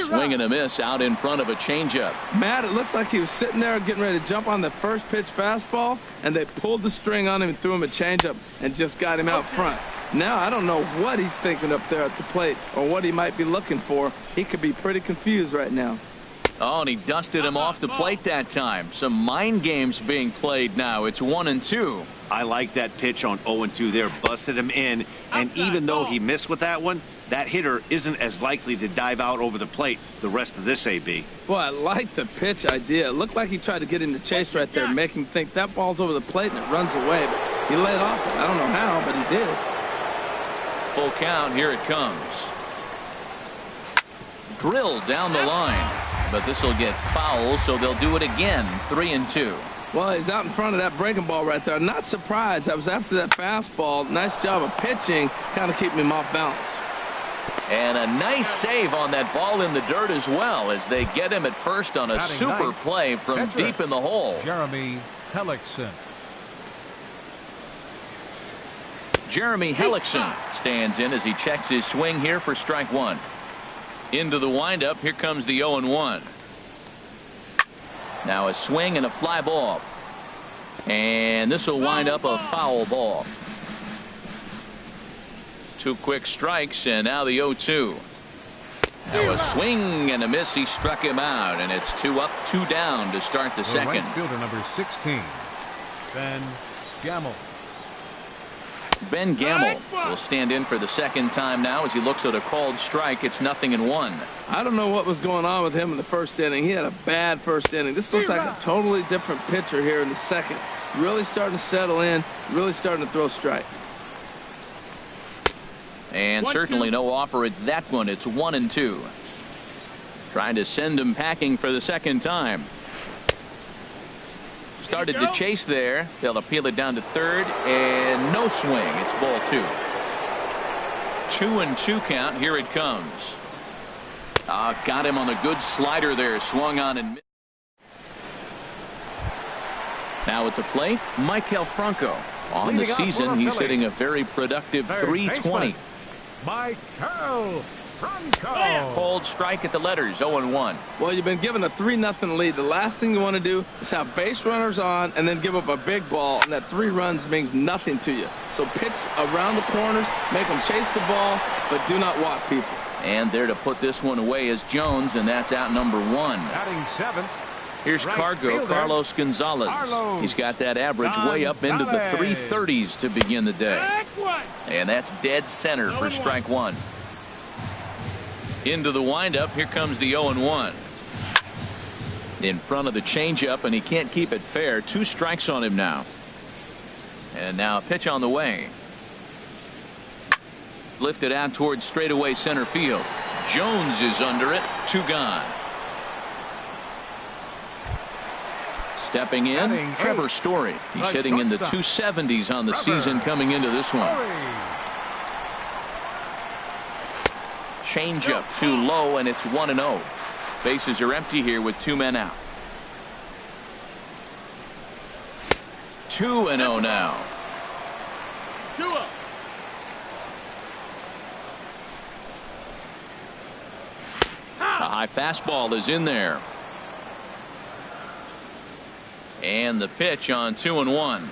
Swing and a miss out in front of a changeup. Matt, it looks like he was sitting there getting ready to jump on the first pitch fastball, and they pulled the string on him and threw him a changeup and just got him out front. Now I don't know what he's thinking up there at the plate or what he might be looking for. He could be pretty confused right now. Oh, and he dusted him off the plate that time. Some mind games being played now. It's 1-2. I like that pitch on 0-2 there. Busted him in, and even though he missed with that one, that hitter isn't as likely to dive out over the plate the rest of this AB. Well, I like the pitch idea. It looked like he tried to get him to chase right there, make him think that ball's over the plate and it runs away. But he laid off it. I don't know how, but he did. Full count. Here it comes. Drilled down the line. But this will get foul, so they'll do it again. 3-2. Well, he's out in front of that breaking ball right there. Not surprised. I was after that fastball. Nice job of pitching, kind of keeping him off balance. And a nice save on that ball in the dirt as well, as they get him at first on a super play from deep in the hole. Jeremy Hellickson. Jeremy Hellickson stands in as he checks his swing here for strike one. Into the windup. Here comes the 0-1. Now a swing and a fly ball. And this will wind up a foul ball. 2 quick strikes, and now the 0-2. Now a swing and a miss. He struck him out, and it's 2 up, 2 down to start the second. Right fielder number 16, Ben Gamble. Ben Gamble will stand in for the second time now as he looks at a called strike. It's 0-1. I don't know what was going on with him in the first inning. He had a bad first inning. This looks like a totally different pitcher here in the second. Really starting to settle in, really starting to throw strikes. And certainly no offer at that one. It's 1-2. Trying to send him packing for the second time. Started to chase there. They'll appeal it down to third, and no swing. It's ball 2. 2-2 count. Here it comes. Got him on the good slider there. Swung on and missed. Now at the plate, Maikel Franco. On the season, he's hitting a very productive .320. Maikel Franco. Cold strike at the letters, 0-1. Well, you've been given a 3-0 lead. The last thing you want to do is have base runners on and then give up a big ball, and that 3 runs means nothing to you. So pitch around the corners, make them chase the ball, but do not walk people. And there to put this one away is Jones, and that's out number 1. Batting 7th. Here's Cargo, Carlos Gonzalez. He's got that average way up into the 330s to begin the day. And that's dead center for strike 1. Into the windup. Here comes the 0-1. In front of the changeup, and he can't keep it fair. 2 strikes on him now. And now a pitch on the way. Lifted out towards straightaway center field. Jones is under it. 2 gone. Stepping in, Trevor Story. He's hitting in the 270s on the season coming into this one. Changeup too low, and it's 1-0. Bases are empty here with 2 men out. 2-0 now. 2-0. A high fastball is in there. And the pitch on 2-1.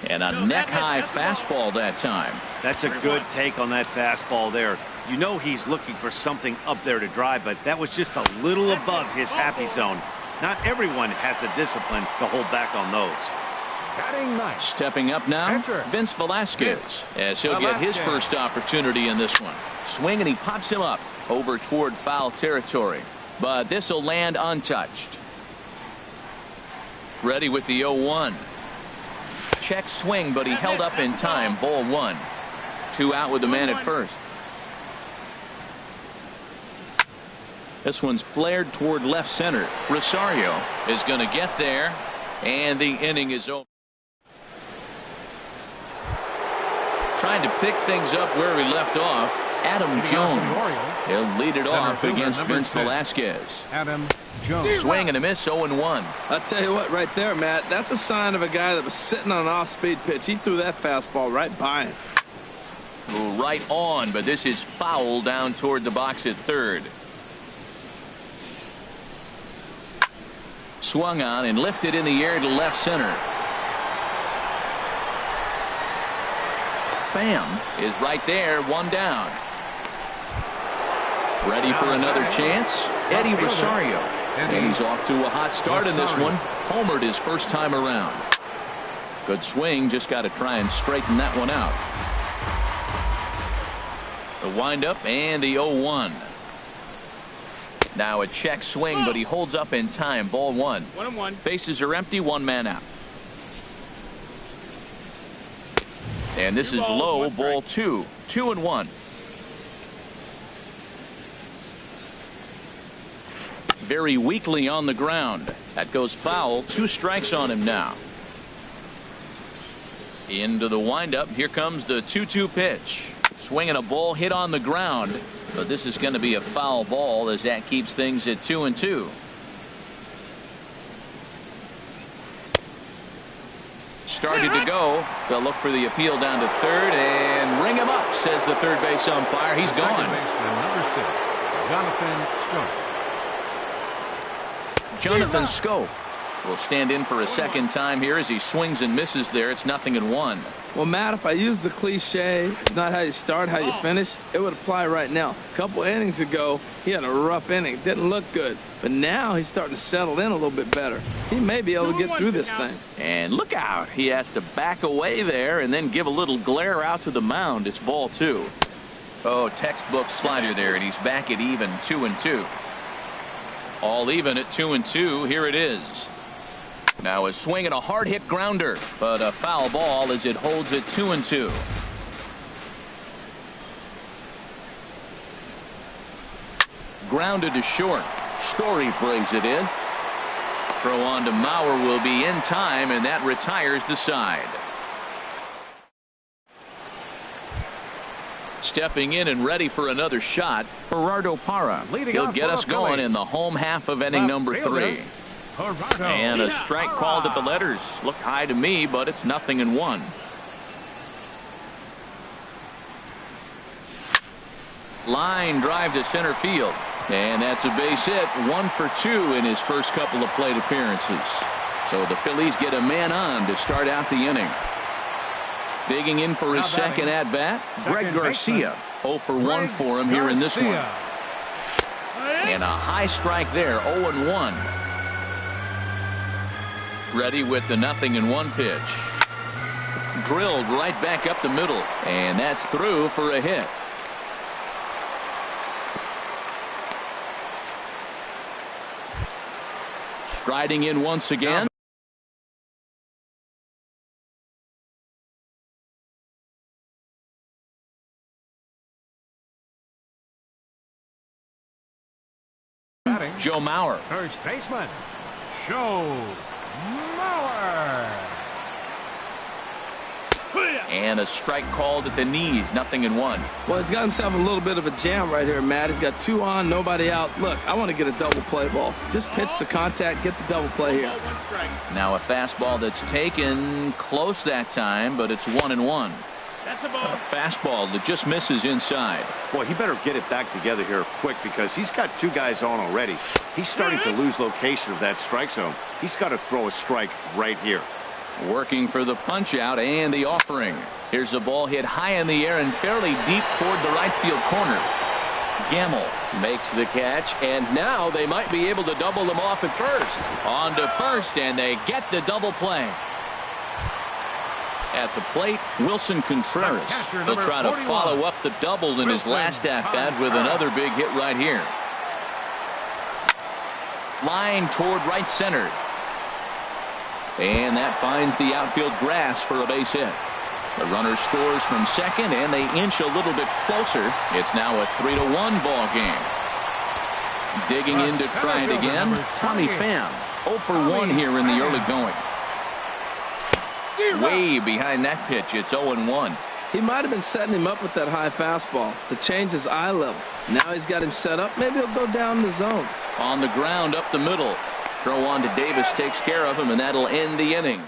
And a neck-high fastball that time. That's a good take on that fastball there. You know he's looking for something up there to drive, but that was just a little above his happy zone. Not everyone has the discipline to hold back on those. Batting 9th. Stepping up now, Vince Velasquez, as he'll get his first opportunity in this one. Swing, and he pops him up over toward foul territory. But this will land untouched. Ready with the 0-1. Check swing, but he held up in time. Ball 1. 2 out with the man at first. This one's flared toward left center. Rosario is going to get there, and the inning is over. Trying to pick things up where we left off. Adam Jones. He'll lead it off against Vince Velasquez. Adam Jones. Swing and a miss, 0-1. I'll tell you what, right there, Matt, that's a sign of a guy that was sitting on an off-speed pitch. He threw that fastball right by him. Right on, but this is foul down toward the box at third. Swung on and lifted in the air to left center. Pham is right there, 1 down. Ready for another chance? Eddie Rosario. And he's off to a hot start in this one. Homered his first time around. Good swing, just got to try and straighten that one out. The windup and the 0-1. Now a check swing, but he holds up in time. Ball 1. 1-1. Bases are empty, 1 man out. And this is low, ball 2. 2-1. Very weakly on the ground. That goes foul. 2 strikes on him now. Into the windup. Here comes the 2-2 pitch. Swinging a ball hit on the ground. But this is going to be a foul ball as that keeps things at 2-2. started to go. They'll look for the appeal down to third and ring him up, says the third base umpire. He's gone. Number 6, Jonathan Scope. Jonathan Scope will stand in for a second time here as he swings and misses there. It's 0-1. Well, Matt, if I use the cliche, it's not how you start, how you finish, it would apply right now. A couple innings ago, he had a rough inning. Didn't look good. But now he's starting to settle in a little bit better. He may be able to get through this thing. And look out. He has to back away there and then give a little glare out to the mound. It's ball 2. Oh, textbook slider there, and he's back at even 2-2. All even at 2-2. Here it is. Now a swing and a hard hit grounder, but a foul ball as it holds it 2-2. Grounded to short. Story brings it in. Throw on to Mauer will be in time, and that retires the side. Stepping in and ready for another shot, Gerardo Parra. He'll get us going in the home half of inning number 3. And a strike called at the letters. Looked high to me, but it's 0-1. Line drive to center field. And that's a base hit. 1 for 2 in his first couple of plate appearances. So the Phillies get a man on to start out the inning. Digging in for his second at bat, Greg Garcia. 0 for 1 for him here in this one. And a high strike there, 0-1. Ready with the 0-1 pitch. Drilled right back up the middle, and that's through for a hit. Striding in once again. Joe Mauer. First baseman, Joe Mauer. And a strike called at the knees. 0-1. Well, he's got himself a little bit of a jam right here, Matt. He's got 2 on, nobody out. Look, I want to get a double play ball. Just pitch the contact, get the double play here. Now a fastball that's taken close that time, but it's 1-1. That's a ball. A fastball that just misses inside. Boy, he better get it back together here quick because he's got 2 guys on already. He's starting to lose location of that strike zone. He's got to throw a strike right here. Working for the punch out and the offering. Here's the ball hit high in the air and fairly deep toward the right field corner. Gamble makes the catch, and now they might be able to double them off at first. On to first, and they get the double play. At the plate, Wilson Contreras. He'll try to follow up the double in his last at-bat with another big hit right here. Line toward right center. And that finds the outfield grass for a base hit. The runner scores from second, and they inch a little bit closer. It's now a 3-1 ball game. Digging in to try it again, Tommy Pham. 0 for 1 here in the early going. Way behind that pitch, it's 0-1. He might have been setting him up with that high fastball to change his eye level. Now he's got him set up. Maybe he'll go down the zone. On the ground up the middle. Throw on to Davis takes care of him, and that'll end the inning.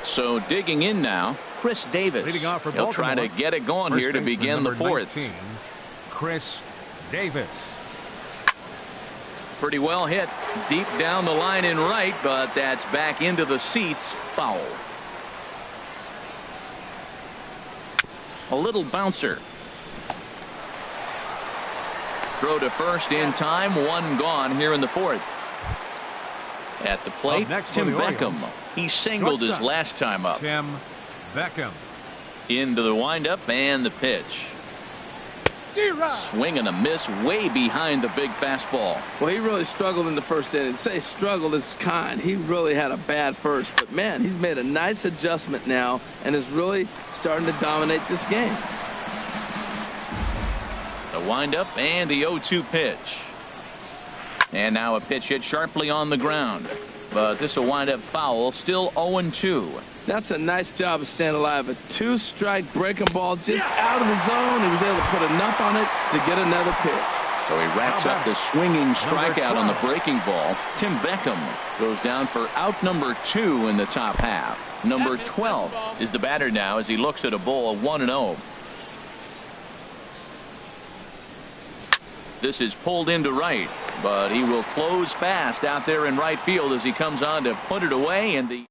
So digging in now, Chris Davis. He'll try to get it going here to begin the 4th. 19, Chris Davis. Pretty well hit deep down the line in right, but that's back into the seats. Foul. A little bouncer. Throw to first in time. 1 gone here in the 4th. At the plate, Tim Beckham. He singled his last time up. Tim Beckham. Into the windup and the pitch. Swing and a miss way behind the big fastball. Well, he really struggled in the first inning. Say struggled is kind. He really had a bad first. But, man, he's made a nice adjustment now and is really starting to dominate this game. The windup and the 0-2 pitch. And now a pitch hit sharply on the ground. But this will wind up foul. Still 0-2. That's a nice job of staying alive. A 2-strike breaking ball just out of the zone. He was able to put enough on it to get another pitch. So he racks up the swinging strikeout on the breaking ball. Tim Beckham goes down for out number 2 in the top half. Number 12 is the batter now as he looks at a ball 1-0. This is pulled into right, but he will close fast out there in right field as he comes on to put it away. And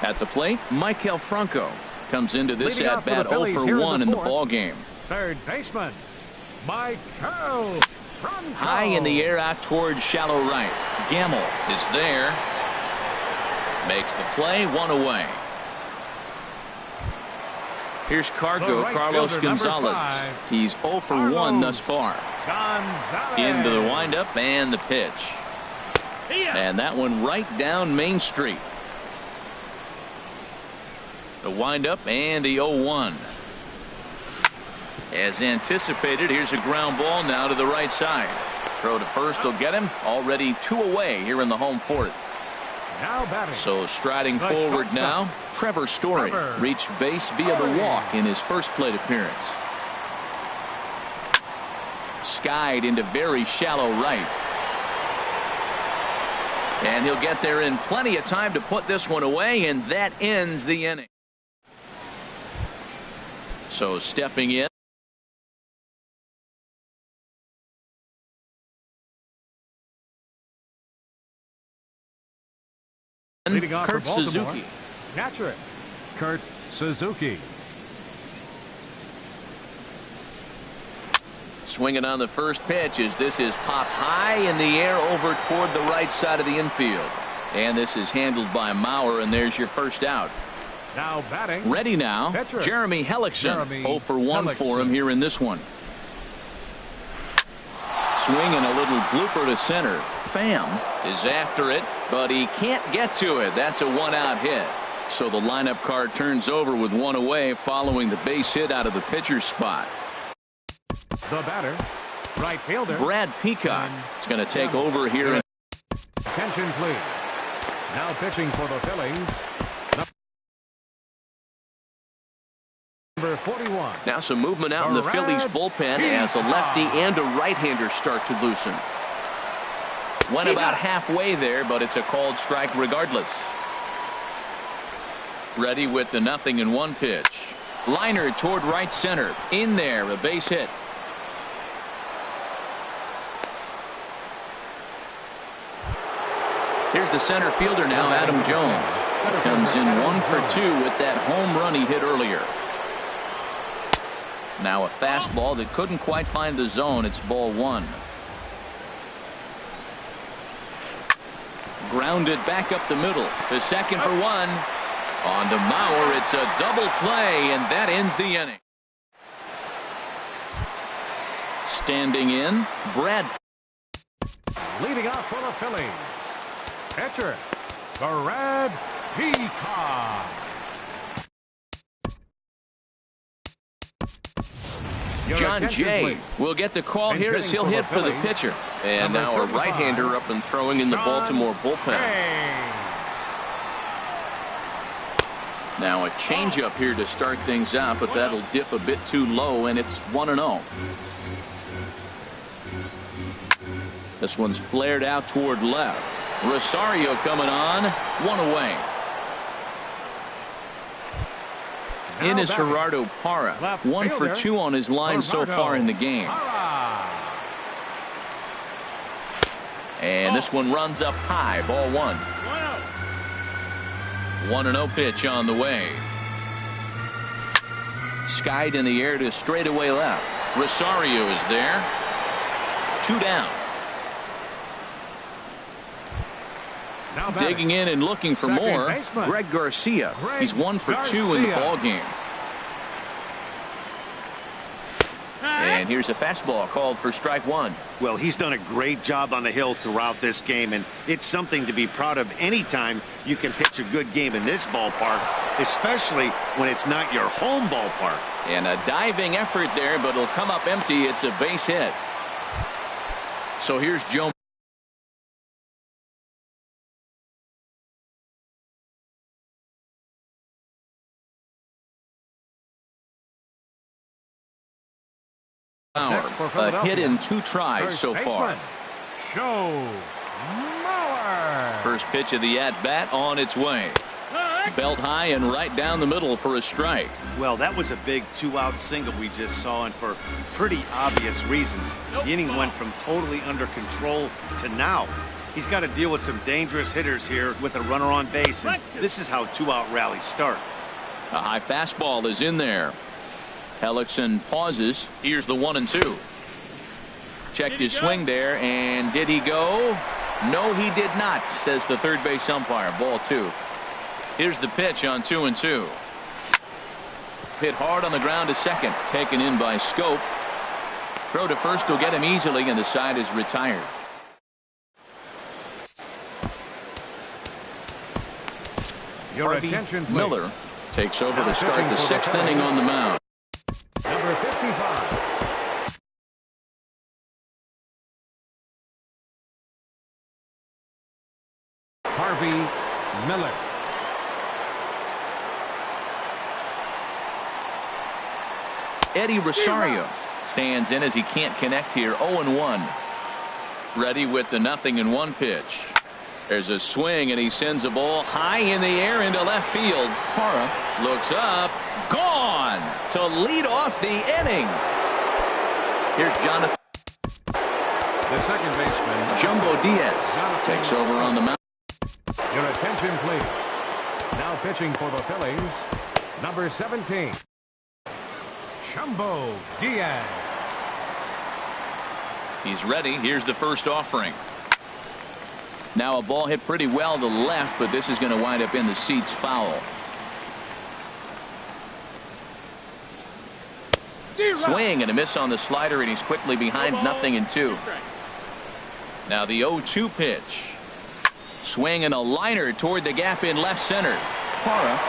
at the plate, Maikel Franco comes into this at bat 0 for 1 in the ball game. Third baseman, Maikel Franco. High in the air out towards shallow right. Gamble is there. Makes the play, 1 away. Here's Cargo, Carlos Gonzalez. He's 0 for 1 thus far. Into the windup and the pitch. And that one right down Main Street. The windup and the 0-1. As anticipated, here's a ground ball now to the right side. Throw to first will get him. Already 2 away here in the home fourth. So striding forward now, Trevor Story reached base via the walk in his first plate appearance. Skied into very shallow right. And he'll get there in plenty of time to put this one away, and that ends the inning. So stepping in. Kurt Suzuki. Catcher, Kurt Suzuki. Swinging on the first pitch as this is popped high in the air over toward the right side of the infield. And this is handled by Mauer, and there's your first out. Now batting. Ready now, Pitcher. Jeremy Hellickson. 0 for 1 for him here in this one. Swinging a little blooper to center. Pham is after it, but he can't get to it. That's a 1-out hit. So the lineup card turns over with 1 away following the base hit out of the pitcher's spot. The batter, right fielder Brad Peacock is going to take over here. Attention please. Now pitching for the Phillies, number 41. Now some movement out in the Phillies bullpen as a lefty and a right-hander start to loosen. Went about halfway there, but it's a called strike regardless. Ready with the 0-1 pitch. Liner toward right center. In there, a base hit. Here's the center fielder now, Adam Jones. Comes in 1 for 2 with that home run he hit earlier. Now a fastball that couldn't quite find the zone. It's ball 1. Grounded back up the middle. To second for 1. On to Mauer. It's a double play, and that ends the inning. Standing in, Brad. Leading off for the Phillies, pitcher, Brad Peacock. John Jay will get the call here as he'll hit for the pitcher. And now a right-hander up and throwing in the Baltimore bullpen. Now a changeup here to start things out, but that'll dip a bit too low, and it's 1-0. This one's flared out toward left. Rosario coming on, 1 away. In is Gerardo Parra. 1 for 2 on his line so far in the game. And this one runs up high, ball 1. 1-0 pitch on the way. Skied in the air to straightaway left. Rosario is there. 2 down. Digging in and looking for more, Greg Garcia. He's 1 for 2 in the ball game. And here's a fastball called for strike 1. Well, he's done a great job on the hill throughout this game, and it's something to be proud of anytime you can pitch a good game in this ballpark, especially when it's not your home ballpark. And a diving effort there, but it'll come up empty. It's a base hit. So here's Joe. A hit in 2 tries so far. Joe Mauer. First pitch of the at-bat on its way. Belt high and right down the middle for a strike. Well, that was a big 2-out single we just saw, and for pretty obvious reasons. The inning went from totally under control to now. He's got to deal with some dangerous hitters here with a runner on base, and this is how 2-out rallies start. A high fastball is in there. Hellickson pauses. Here's the 1-2. Checked his swing there, and did he go? No, he did not, says the third base umpire. Ball 2. Here's the pitch on 2-2. Hit hard on the ground to second. Taken in by Scope. Throw to first will get him easily, and the side is retired. Harvey Miller takes over to start the 6th inning on the mound. Number 55. Harvey Miller. Eddie Rosario stands in as he can't connect here. 0-1. Ready with the 0-1 pitch. There's a swing, and he sends a ball high in the air into left field. Parra looks up. Gone to lead off the inning. Here's Jonathan. The second baseman, Jumbo Diaz, takes over on the mound. Your attention, please. Now pitching for the Phillies, number 17, Jumbo Diaz. He's ready. Here's the first offering. Now a ball hit pretty well to left, but this is going to wind up in the seats foul. Swing and a miss on the slider, and he's quickly behind 0-2. Now the 0-2 pitch. Swing and a liner toward the gap in left center. Parra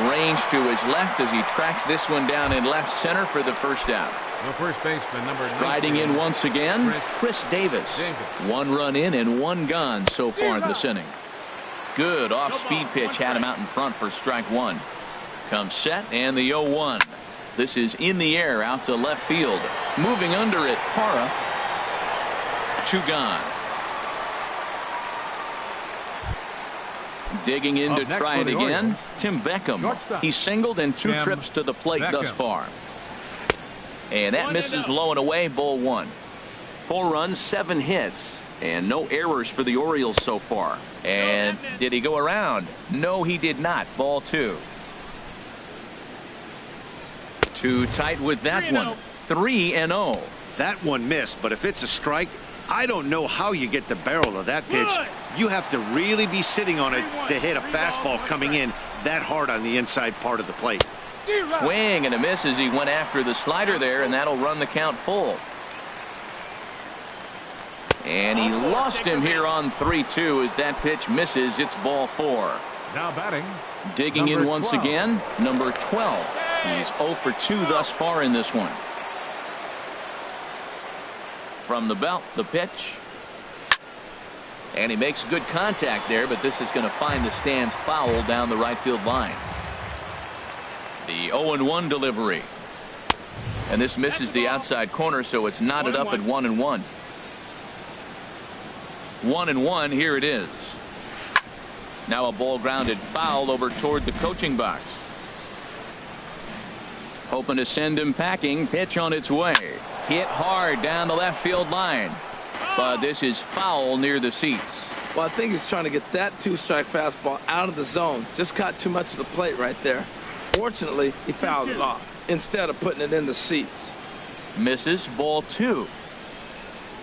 arranged to his left as he tracks this one down in left center for the first out. The first baseman, number 19. Riding in once again, Chris Davis. 1 run in and 1 gone so far this inning. Good off-speed pitch had him out in front for strike 1. Comes set, and the 0-1. This is in the air out to left field. Moving under it, Parra. 2 gone. Digging in to try it again, Tim Beckham. He's singled in 2 trips to the plate thus far. And that misses low and away, ball 1. 4 runs, 7 hits, and no errors for the Orioles so far. And did he go around? No, he did not. Ball 2. Too tight with that one. 3-0. That one missed, but if it's a strike, I don't know how you get the barrel of that pitch. You have to really be sitting on it to hit a fastball coming in that hard on the inside part of the plate. Swing and a miss as he went after the slider there, and that'll run the count full. And he lost him here on 3-2 as that pitch misses. It's ball 4. Now batting. Digging in once again, number 12. He's 0 for 2 thus far in this one. From the belt, the pitch. And he makes good contact there, but this is going to find the stands foul down the right field line. The 0-1 delivery. And this misses the outside corner, so it's knotted up at 1-1. 1-1, here it is. Now a ball grounded foul over toward the coaching box. Hoping to send him packing. Pitch on its way. Hit hard down the left field line. But this is foul near the seats. Well, I think he's trying to get that 2-strike fastball out of the zone. Just caught too much of the plate right there. Fortunately, he fouled it off instead of putting it in the seats. Misses, ball 2.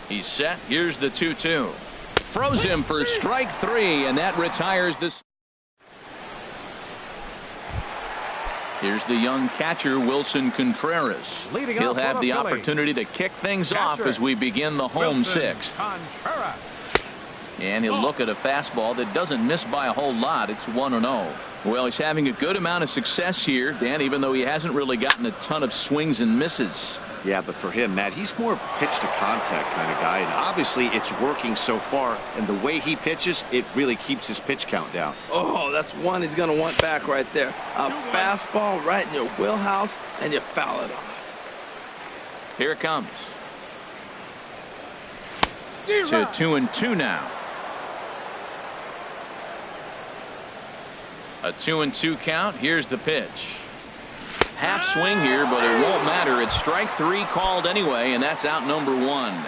He's set. Here's the 2-2. Throws him for strike 3, and that retires this. Here's the young catcher, Wilson Contreras. He'll have the opportunity to kick things off as we begin the home 6th. And he'll look at a fastball that doesn't miss by a whole lot. It's 1-0. Well, he's having a good amount of success here, Dan, even though he hasn't really gotten a ton of swings and misses. Yeah, but for him, Matt, he's more of a pitch to contact kind of guy, and obviously it's working so far, and the way he pitches, it really keeps his pitch count down. Oh, that's one he's going to want back right there. A fastball right in your wheelhouse, and you foul it off. Here it comes. to 2-2 now. A 2-2 count. Here's the pitch. Half swing here, but it won't matter. It's strike 3 called anyway, and that's out number 1.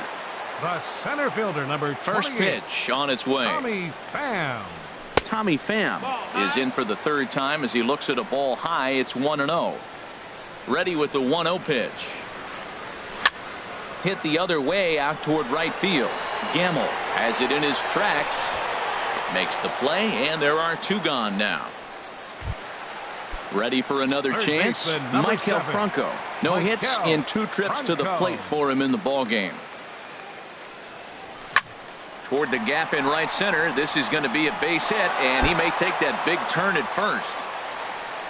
The center fielder, number 28. First pitch on its way. Tommy Pham. Tommy Pham is in for the 3rd time as he looks at a ball high. It's 1-0. Ready with the 1-0 pitch. Hit the other way out toward right field. Gamble has it in his tracks. Makes the play, and there are 2 gone now. Ready for another chance. Michael Franco. No hits in 2 trips to the plate for him in the ball game. Toward the gap in right center. This is going to be a base hit, and he may take that big turn at first.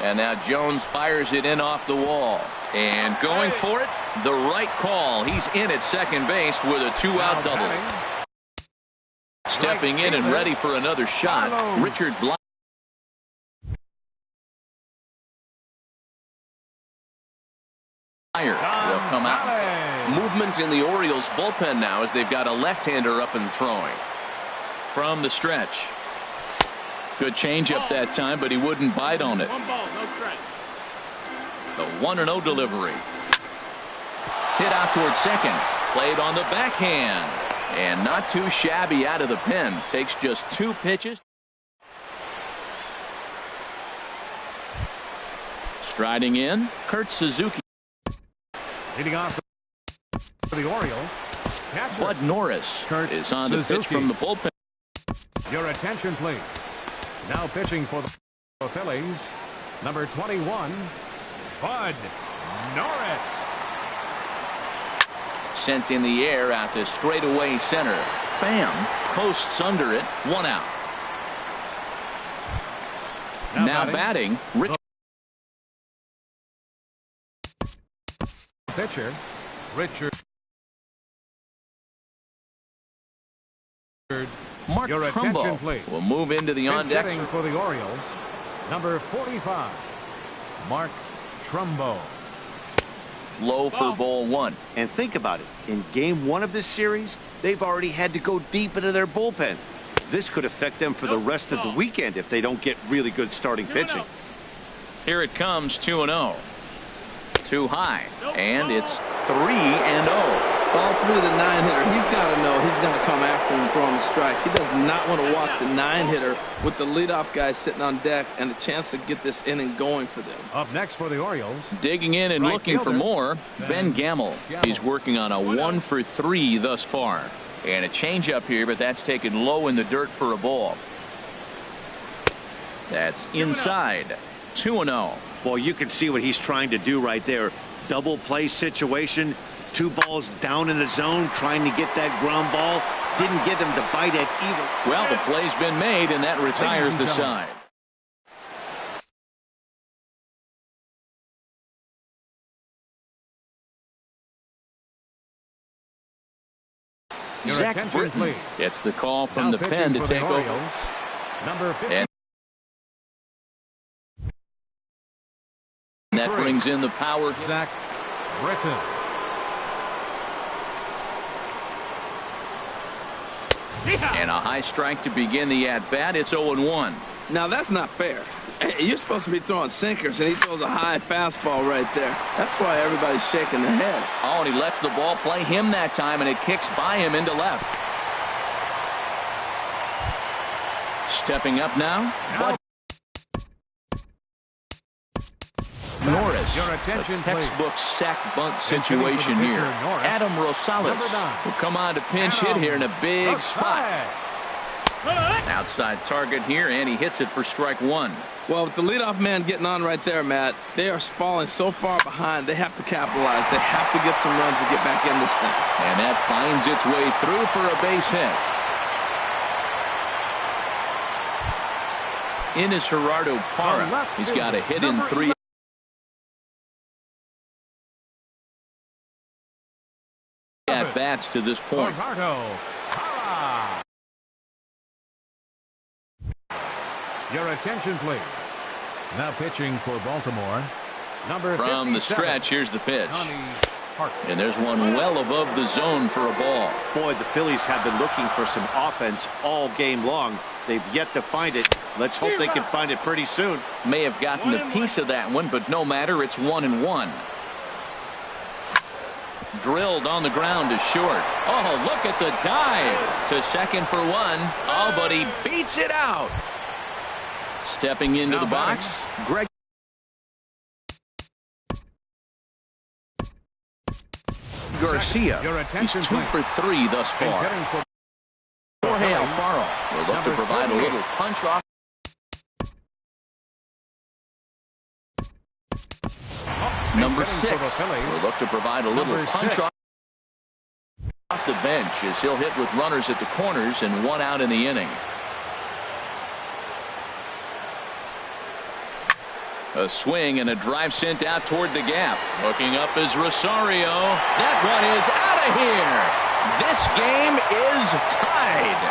And now Jones fires it in off the wall. And going for it, the right call. He's in at second base with a 2-out double. Stepping in and ready for another shot, Richard Bly. Will come out. Movement in the Orioles bullpen now as they've got a left-hander up and throwing. From the stretch. Good changeup that time, but he wouldn't bite on it. 1 ball, no strikes. The 1-0 delivery. Hit out toward second. Played on the backhand. And not too shabby out of the pen. Takes just 2 pitches. Striding in, Kurt Suzuki. Leading off for the Orioles, Bud Norris is on the pitch from the bullpen. Your attention, please. Now pitching for the Phillies, number 21, Bud Norris. Sent in the air out to straightaway center. Pham posts under it. 1 out. Now batting Richard. Pitcher Richard. Mark Your Trumbo attention, please. will move into the on-deck. Pitching for the Orioles, number 45, Mark Trumbo. Low for ball 1. And think about it. In game 1 of this series, they've already had to go deep into their bullpen. This could affect them for the rest of the weekend if they don't get really good starting pitching. Here it comes, 2-0. Too high, and it's 3-0. Ball 3 to the 9-hitter. He's got to know he's going to come after him and throw him a strike. He does not want to walk the 9-hitter with the leadoff guy sitting on deck and a chance to get this inning going for them. Up next for the Orioles, Digging in and looking for more, Ben Gamble. He's working on a 1 for 3 thus far. And a changeup here, but that's taken low in the dirt for a ball. That's inside. 2-0. Well, you can see what he's trying to do right there. Double play situation. 2 balls down in the zone, trying to get that ground ball. Didn't get him to bite it either. Well, the play's been made, and that retires the side. Your Zach attention, Britton please. gets the call from Now the pen to pitching for the take over. Orioles, number 50. And that brings in the power. Zach Britton. And a high strike to begin the at-bat. It's 0-1. Now, that's not fair. You're supposed to be throwing sinkers, and he throws a high fastball right there. That's why everybody's shaking their head. Oh, and he lets the ball play him that time, and it kicks by him into left. Stepping up now, Bud Norris. Your attention, A textbook sack bunt situation pitcher, here. Norris. Adam Rosales Number 9. will come on to pinch hit here in a big spot. Rosales. Outside target here, and he hits it for strike 1. Well, with the leadoff man getting on right there, Matt, they are falling so far behind, they have to capitalize. They have to get some runs to get back in this thing. And that finds its way through for a base hit. In is Gerardo Parra. He's got a hit in 3 at-bats to this point. Gerardo Parra. Your attention, please. Now pitching for Baltimore, number From the 57, stretch, here's the pitch. Tommy And there's one well above the zone for a ball. Boy, the Phillies have been looking for some offense all game long. They've yet to find it. Let's hope they can find it pretty soon. May have gotten a piece of that one, but no matter. It's 1-1. Drilled on the ground is short. Oh, look at the dive to second for one. Oh, but he beats it out. Stepping into the box, Greg Garcia. He's 2 for 3 thus far. Jorge Alfaro will look to provide a little punch off. Number 6 will look to provide a little punch off the bench as he'll hit with runners at the corners and 1 out in the inning. A swing and a drive sent out toward the gap. Hooking up is Rosario. That one is out of here. This game is tied.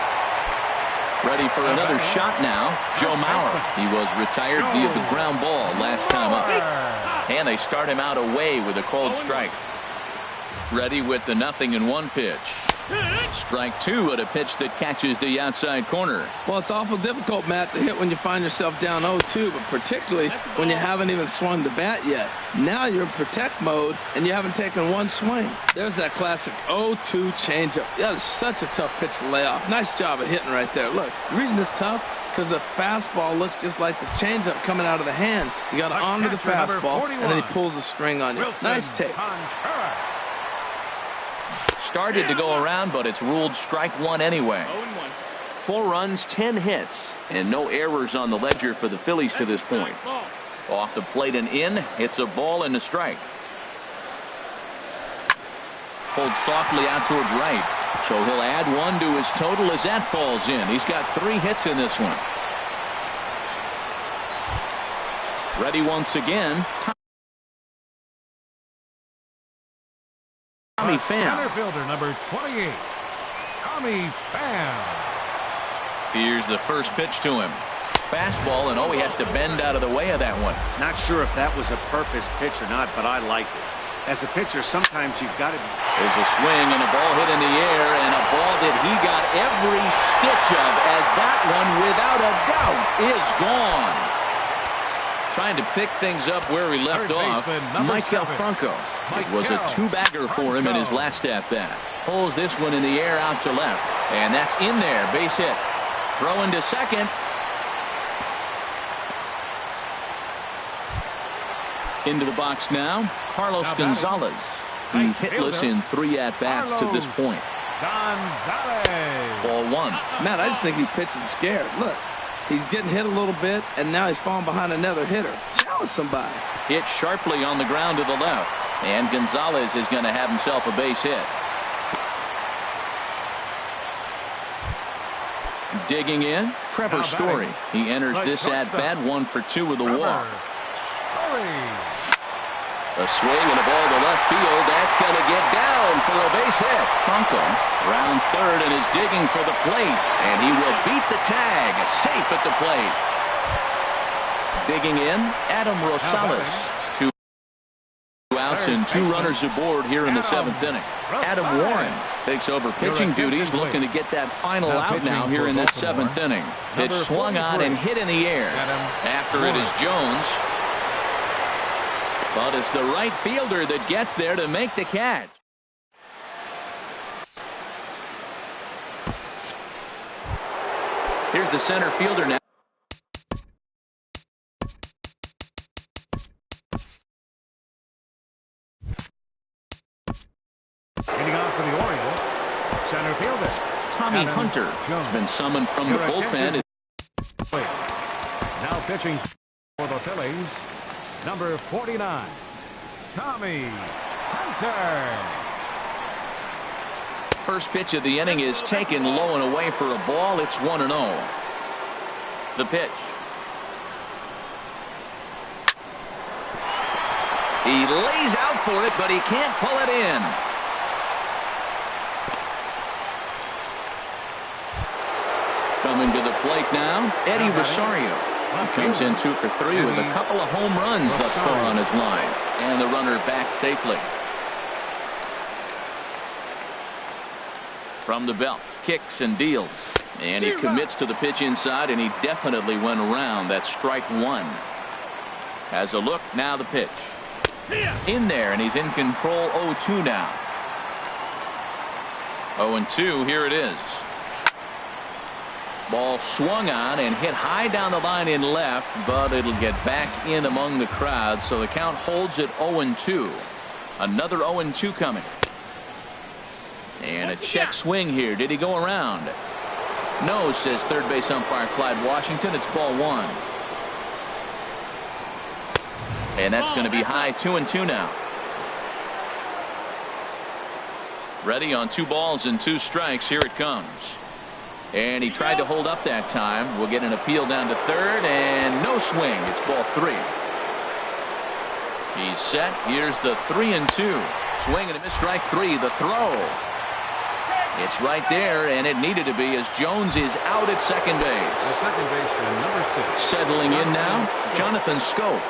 Ready for another shot now. Joe Mauer. He was retired via the ground ball last time up. And they start him out away with a cold strike. Ready with the 0-1 pitch. Strike 2 at a pitch that catches the outside corner. Well, it's awful difficult, Matt, to hit when you find yourself down 0-2, but particularly when you haven't even swung the bat yet. Now you're in protect mode, and you haven't taken one swing. There's that classic 0-2 changeup. That is such a tough pitch to lay off. Nice job of hitting right there. Look, the reason it's tough, because the fastball looks just like the changeup coming out of the hand. You got to honor the fastball, and then he pulls the string on you. Nice take. Started to go around, but it's ruled strike 1 anyway. 4 runs, 10 hits, and no errors on the ledger for the Phillies to this point. Off the plate and in, it's a ball and a strike. Pulled softly out toward right, so he'll add 1 to his total as that falls in. He's got 3 hits in this one. Ready once again. Tommy Pham. Center fielder number 28, Tommy Pham. Here's the first pitch to him. Fastball, and he has to bend out of the way of that one. Not sure if that was a purpose pitch or not, but I liked it. As a pitcher, sometimes you've got to. There's a swing and a ball hit in the air, and a ball that he got every stitch of, as that one, without a doubt, is gone. Trying to pick things up where he left off, Michael Franco. It was a 2-bagger for him in his last at-bat. Pulls this one in the air out to left, and that's in there. Base hit. Throwing to second. Into the box now, Carlos Gonzalez. He's hitless in 3 at-bats to this point. Gonzalez. Ball 1. Matt, I just think he's pitching scared. Look, he's getting hit a little bit, and now he's falling behind another hitter. Challenge somebody. Hit sharply on the ground to the left. And Gonzalez is going to have himself a base hit. Digging in, Trevor Story. He enters this at-bat 1 for 2 with a walk. A swing and a ball to left field. That's going to get down for a base hit. Franco rounds third and is digging for the plate. And he will beat the tag. Safe at the plate. Digging in, Adam Rosales. 2 outs and 2 runners aboard here in the 7th inning. Adam Warren takes over pitching duties, looking to get that final out now here in this 7th inning. Pitch swung on and hit in the air. After it is Jones. But it's the right fielder that gets there to make the catch. Here's the center fielder now. Hitting off for the Orioles, center fielder Tommy Hunter has been summoned from the bullpen. Now pitching for the Phillies, number 49, Tommy Hunter. First pitch of the inning is taken low and away for a ball. It's 1-0. The pitch. He lays out for it, but he can't pull it in. Coming to the plate now, Eddie Rosario. He comes in 2 for 3 with a couple of home runs thus far on his line. And the runner back safely. From the belt, kicks and deals. And he commits to the pitch inside, and he definitely went around. That's strike one. Has a look, now the pitch. In there, and he's in control. 0-2 now. 0-2, here it is. Ball swung on and hit high down the line in left, but it'll get back in among the crowd, so the count holds at 0-2. Another 0-2 coming. And a check swing here. Did he go around? No, says third base umpire Clyde Washington. It's ball one. And that's going to be high. 2-2 now. Ready on 2 balls and 2 strikes. Here it comes. And he tried to hold up that time. We'll get an appeal down to third, and no swing. It's ball 3. He's set. Here's the 3-2. Swing and a miss, strike 3. The throw. It's right there, and it needed to be, as Jones is out at second base. The second baseman, number 6. Settling in now, Jonathan Scope.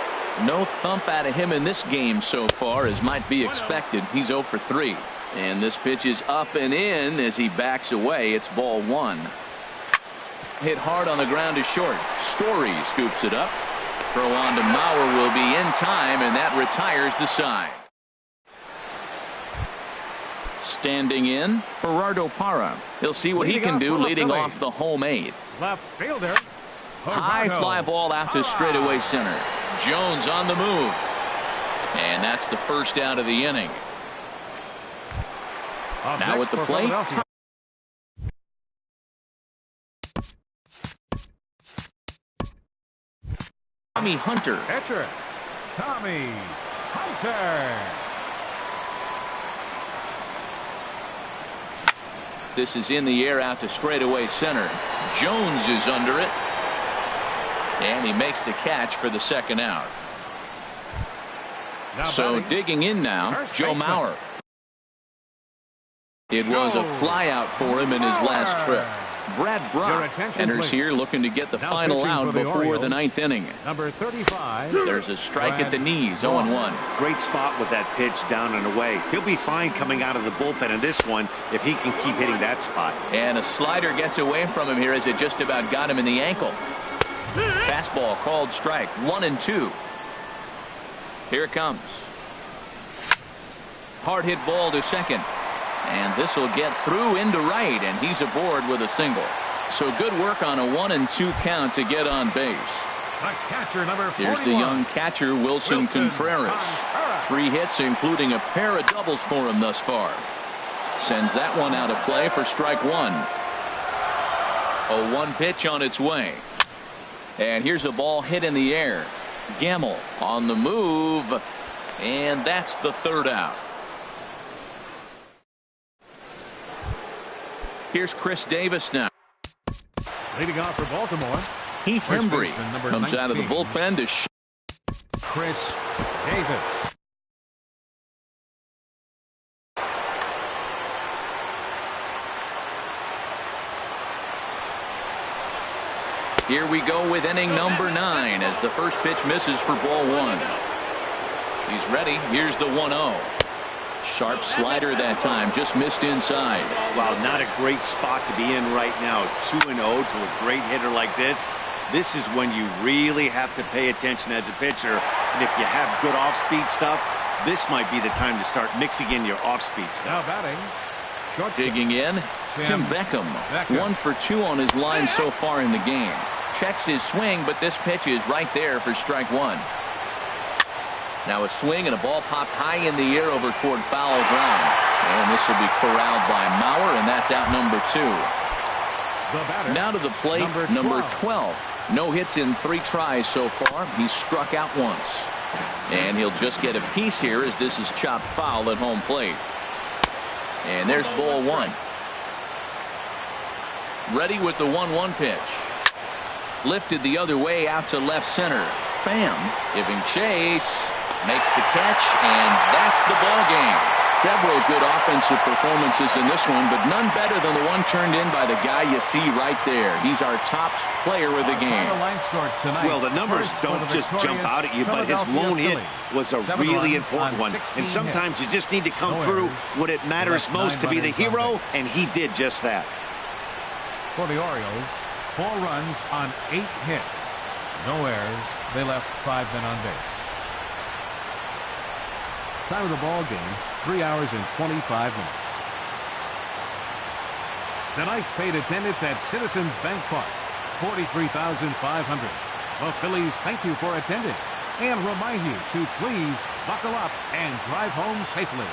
No thump out of him in this game so far, as might be expected. He's 0 for 3. And this pitch is up and in as he backs away. It's ball 1. Hit hard on the ground to short. Story scoops it up. Throw on to Mauer will be in time, and that retires the side. Standing in, Gerardo Parra. He'll see what he can do leading off the home 8. Left fielder. High fly ball out to straightaway center. Jones on the move. And that's the first out of the inning. Now at the plate, Tommy Hunter. Catcher, Tommy Hunter. This is in the air out to straightaway center. Jones is under it. And he makes the catch for the second out. So digging in now, Joe Mauer. It was a fly out for him in his last trip. Brad Brock enters here looking to get the final out before the 9th inning. Number 35. There's a strike at the knees. 0-1. Great spot with that pitch down and away. He'll be fine coming out of the bullpen in this one if he can keep hitting that spot. And a slider gets away from him here as it just about got him in the ankle. Fastball called strike. 1-2. Here it comes. Hard hit ball to second. And this will get through into right, and he's aboard with a single. So good work on a 1-2 count to get on base. The catcher, number 41. Here's the young catcher, Wilson Contreras. 3 hits, including a pair of doubles for him thus far. Sends that one out of play for strike 1. A 1 pitch on its way. And here's a ball hit in the air. Gamble on the move, and that's the third out. Here's Chris Davis now. Leading off for Baltimore. Heath Hembry comes out of the bullpen to Chris Davis. Here we go with inning number 9 as the first pitch misses for ball 1. He's ready. Here's the 1-0. Sharp slider that time, just missed inside. Wow, not a great spot to be in right now. 2-0 to a great hitter like this. This is when you really have to pay attention as a pitcher. And if you have good off-speed stuff, this might be the time to start mixing in your off-speed stuff. Now batting. Digging in, Tim Beckham. 1 for 2 on his line so far in the game. Checks his swing, but this pitch is right there for strike 1. Now a swing and a ball popped high in the air over toward foul ground. And this will be corralled by Mauer, and that's out number 2. Now to the plate, number 12. No hits in 3 tries so far. He's struck out once. And he'll just get a piece here as this is chopped foul at home plate. And there's ball 1. Ready with the 1-1 pitch. Lifted the other way out to left center. Pham giving chase. Makes the catch, and that's the ball game. Several good offensive performances in this one, but none better than the one turned in by the guy you see right there. He's our top player of the game. Well, the numbers don't just jump out at you, but his lone hit was a really important one. And sometimes you just need to come through when it matters most to be the hero, and he did just that. For the Orioles, 4 runs on 8 hits. No errors. They left 5 men on base. Time of the ball game, 3 hours and 25 minutes. Tonight's paid attendance at Citizens Bank Park, 43,500. The Phillies thank you for attending and remind you to please buckle up and drive home safely.